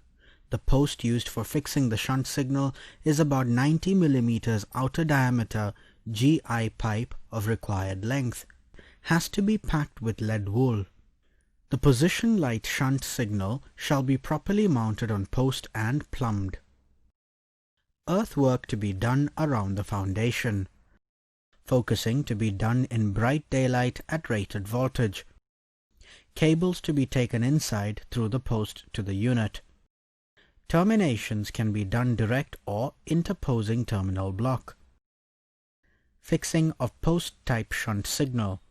[SPEAKER 2] The post used for fixing the shunt signal is about 90 mm outer diameter GI pipe of required length. Has to be packed with lead wool. The position light shunt signal shall be properly mounted on post and plumbed. Earthwork to be done around the foundation. Focusing to be done in bright daylight at rated voltage. Cables to be taken inside through the post to the unit. Terminations can be done direct or interposing terminal block. Fixing of post-type shunt signal.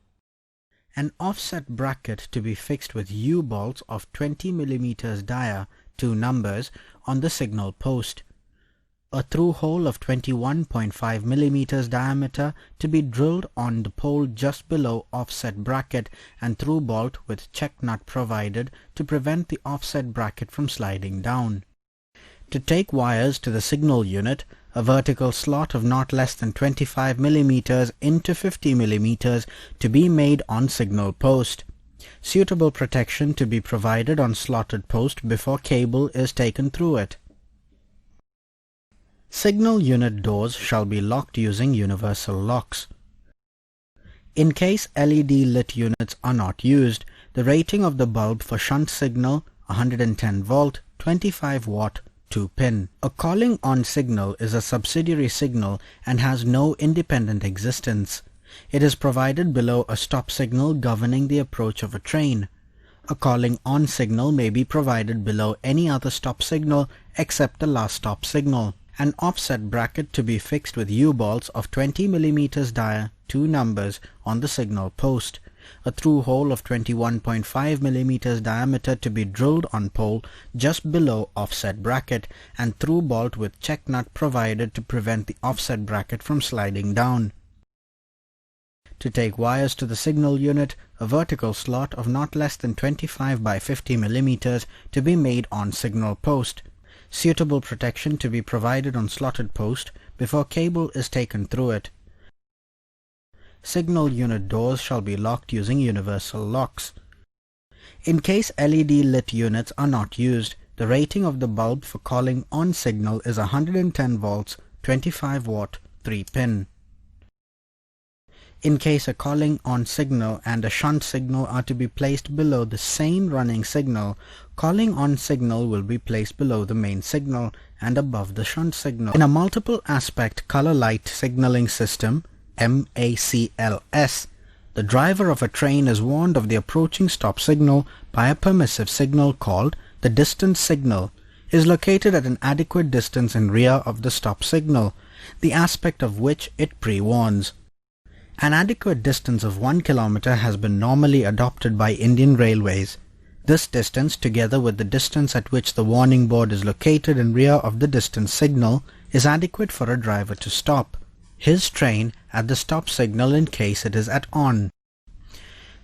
[SPEAKER 2] An offset bracket to be fixed with U-bolts of 20 mm dia, 2 numbers, on the signal post. A through hole of 21.5 mm diameter to be drilled on the pole just below offset bracket and through bolt with check nut provided to prevent the offset bracket from sliding down. To take wires to the signal unit, a vertical slot of not less than 25 mm into 50 mm to be made on signal post. Suitable protection to be provided on slotted post before cable is taken through it. Signal unit doors shall be locked using universal locks. In case LED lit units are not used, the rating of the bulb for shunt signal 110 volt, 25 watt, 2 pin. A calling on signal is a subsidiary signal and has no independent existence. It is provided below a stop signal governing the approach of a train. A calling on signal may be provided below any other stop signal except the last stop signal. An offset bracket to be fixed with U-bolts of 20 mm dia, 2 numbers, on the signal post. A through hole of 21.5 mm diameter to be drilled on pole just below offset bracket and through bolt with check nut provided to prevent the offset bracket from sliding down. To take wires to the signal unit, a vertical slot of not less than 25 by 50 mm to be made on signal post. Suitable protection to be provided on slotted post before cable is taken through it. Signal unit doors shall be locked using universal locks. In case LED lit units are not used, the rating of the bulb for calling on signal is 110 volts, 25 watt, 3 pin. In case a calling on signal and a shunt signal are to be placed below the same running signal, calling on signal will be placed below the main signal and above the shunt signal. In a multiple aspect color light signaling system, MACLS, the driver of a train is warned of the approaching stop signal by a permissive signal called the distance signal, is located at an adequate distance in rear of the stop signal, the aspect of which it pre-warns. An adequate distance of 1 kilometer has been normally adopted by Indian Railways. This distance, together with the distance at which the warning board is located in rear of the distance signal, is adequate for a driver to stop his train at the stop signal in case it is at on.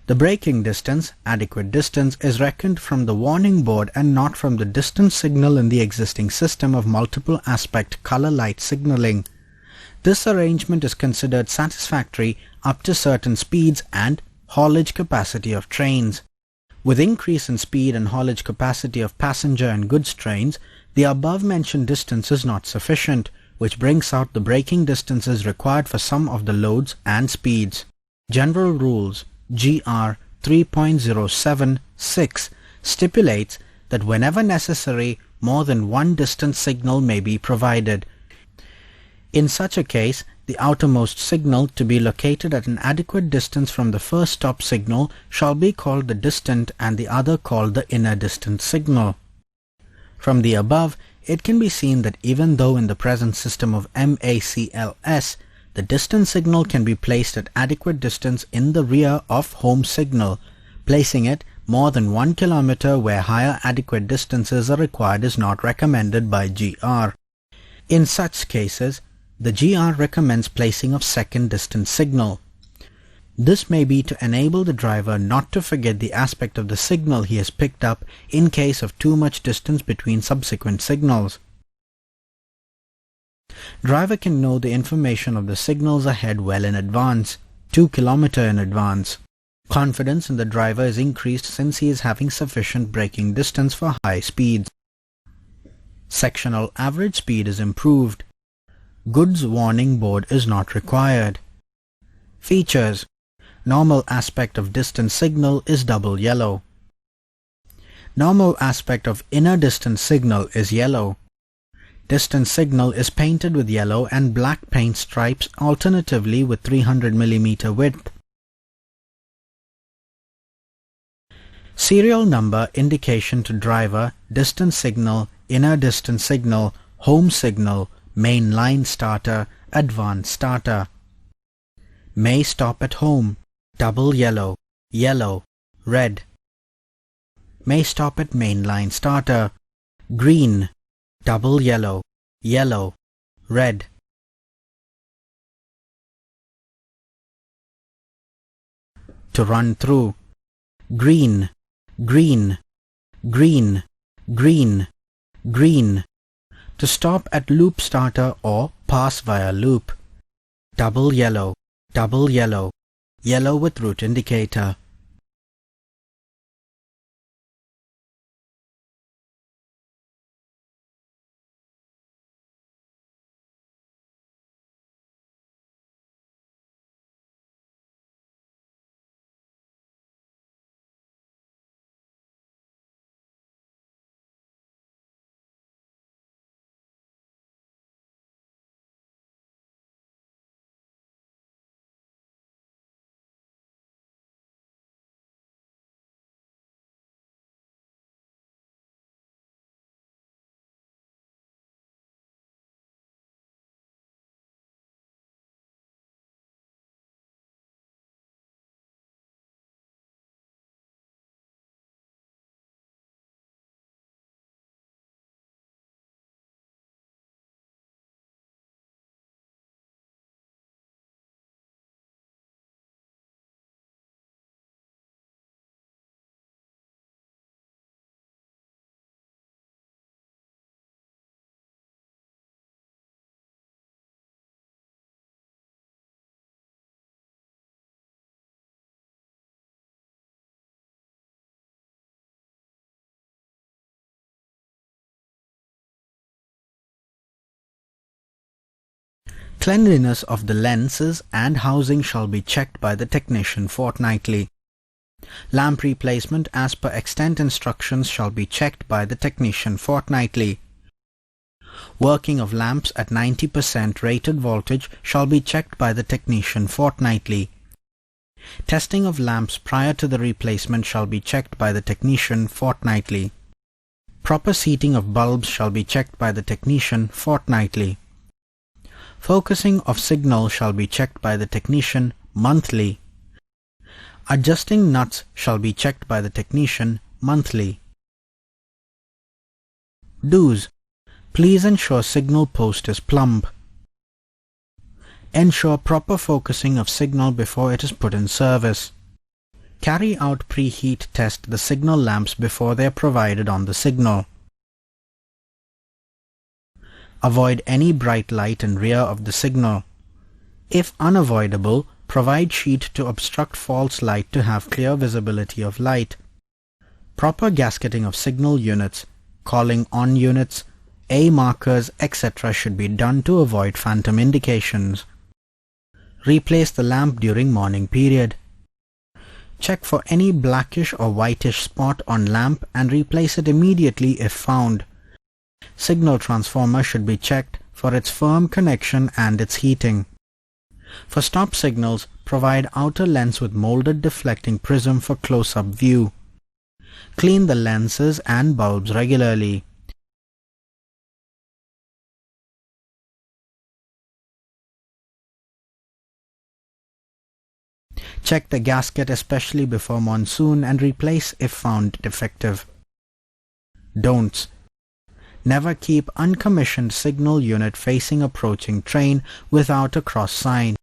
[SPEAKER 2] The braking distance, adequate distance, is reckoned from the warning board and not from the distance signal in the existing system of multiple aspect color light signaling. This arrangement is considered satisfactory up to certain speeds and haulage capacity of trains. With increase in speed and haulage capacity of passenger and goods trains, the above-mentioned distance is not sufficient, which brings out the braking distances required for some of the loads and speeds. General Rules GR 3.076 stipulates that whenever necessary, more than one distance signal may be provided. In such a case, the outermost signal to be located at an adequate distance from the first stop signal shall be called the distant and the other called the inner distance signal. From the above, it can be seen that even though in the present system of MACLS, the distance signal can be placed at adequate distance in the rear of home signal, placing it more than 1 kilometer where higher adequate distances are required is not recommended by GR. In such cases, the GR recommends placing of second distance signal. This may be to enable the driver not to forget the aspect of the signal he has picked up in case of too much distance between subsequent signals. Driver can know the information of the signals ahead well in advance, 2 km in advance. Confidence in the driver is increased since he is having sufficient braking distance for high speeds. Sectional average speed is improved. Goods warning board is not required. Features: normal aspect of distance signal is double yellow. Normal aspect of inner distance signal is yellow. Distance signal is painted with yellow and black paint stripes alternatively with 300 mm width. Serial number indication to driver, distance signal, inner distance signal, home signal, main line starter, advanced starter. May stop at home, double yellow, yellow, red. May stop at main line starter, green, double yellow, yellow, red. To run through, green, green, green, green, green. To stop at loop starter or pass via loop, double yellow, yellow with route indicator. Cleanliness of the lenses and housing shall be checked by the technician fortnightly. Lamp replacement as per extent instructions shall be checked by the technician fortnightly. Working of lamps at 90% rated voltage shall be checked by the technician fortnightly. Testing of lamps prior to the replacement shall be checked by the technician fortnightly. Proper seating of bulbs shall be checked by the technician fortnightly. Focusing of signal shall be checked by the technician monthly. Adjusting nuts shall be checked by the technician monthly. Do's. Please ensure signal post is plumb. Ensure proper focusing of signal before it is put in service. Carry out preheat test the signal lamps before they are provided on the signal. Avoid any bright light in rear of the signal. If unavoidable, provide sheet to obstruct false light to have clear visibility of light. Proper gasketing of signal units, calling on units, A markers, etc. should be done to avoid phantom indications. Replace the lamp during morning period. Check for any blackish or whitish spot on lamp and replace it immediately if found. Signal transformer should be checked for its firm connection and its heating. For stop signals, provide outer lens with molded deflecting prism for close-up view. Clean the lenses and bulbs regularly. Check the gasket especially before monsoon and replace if found defective. Don'ts. Never keep uncommissioned signal unit facing approaching train without a cross sign.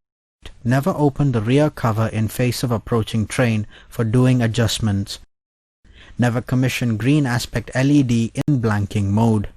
[SPEAKER 2] Never open the rear cover in face of approaching train for doing adjustments. Never commission green aspect LED in blanking mode.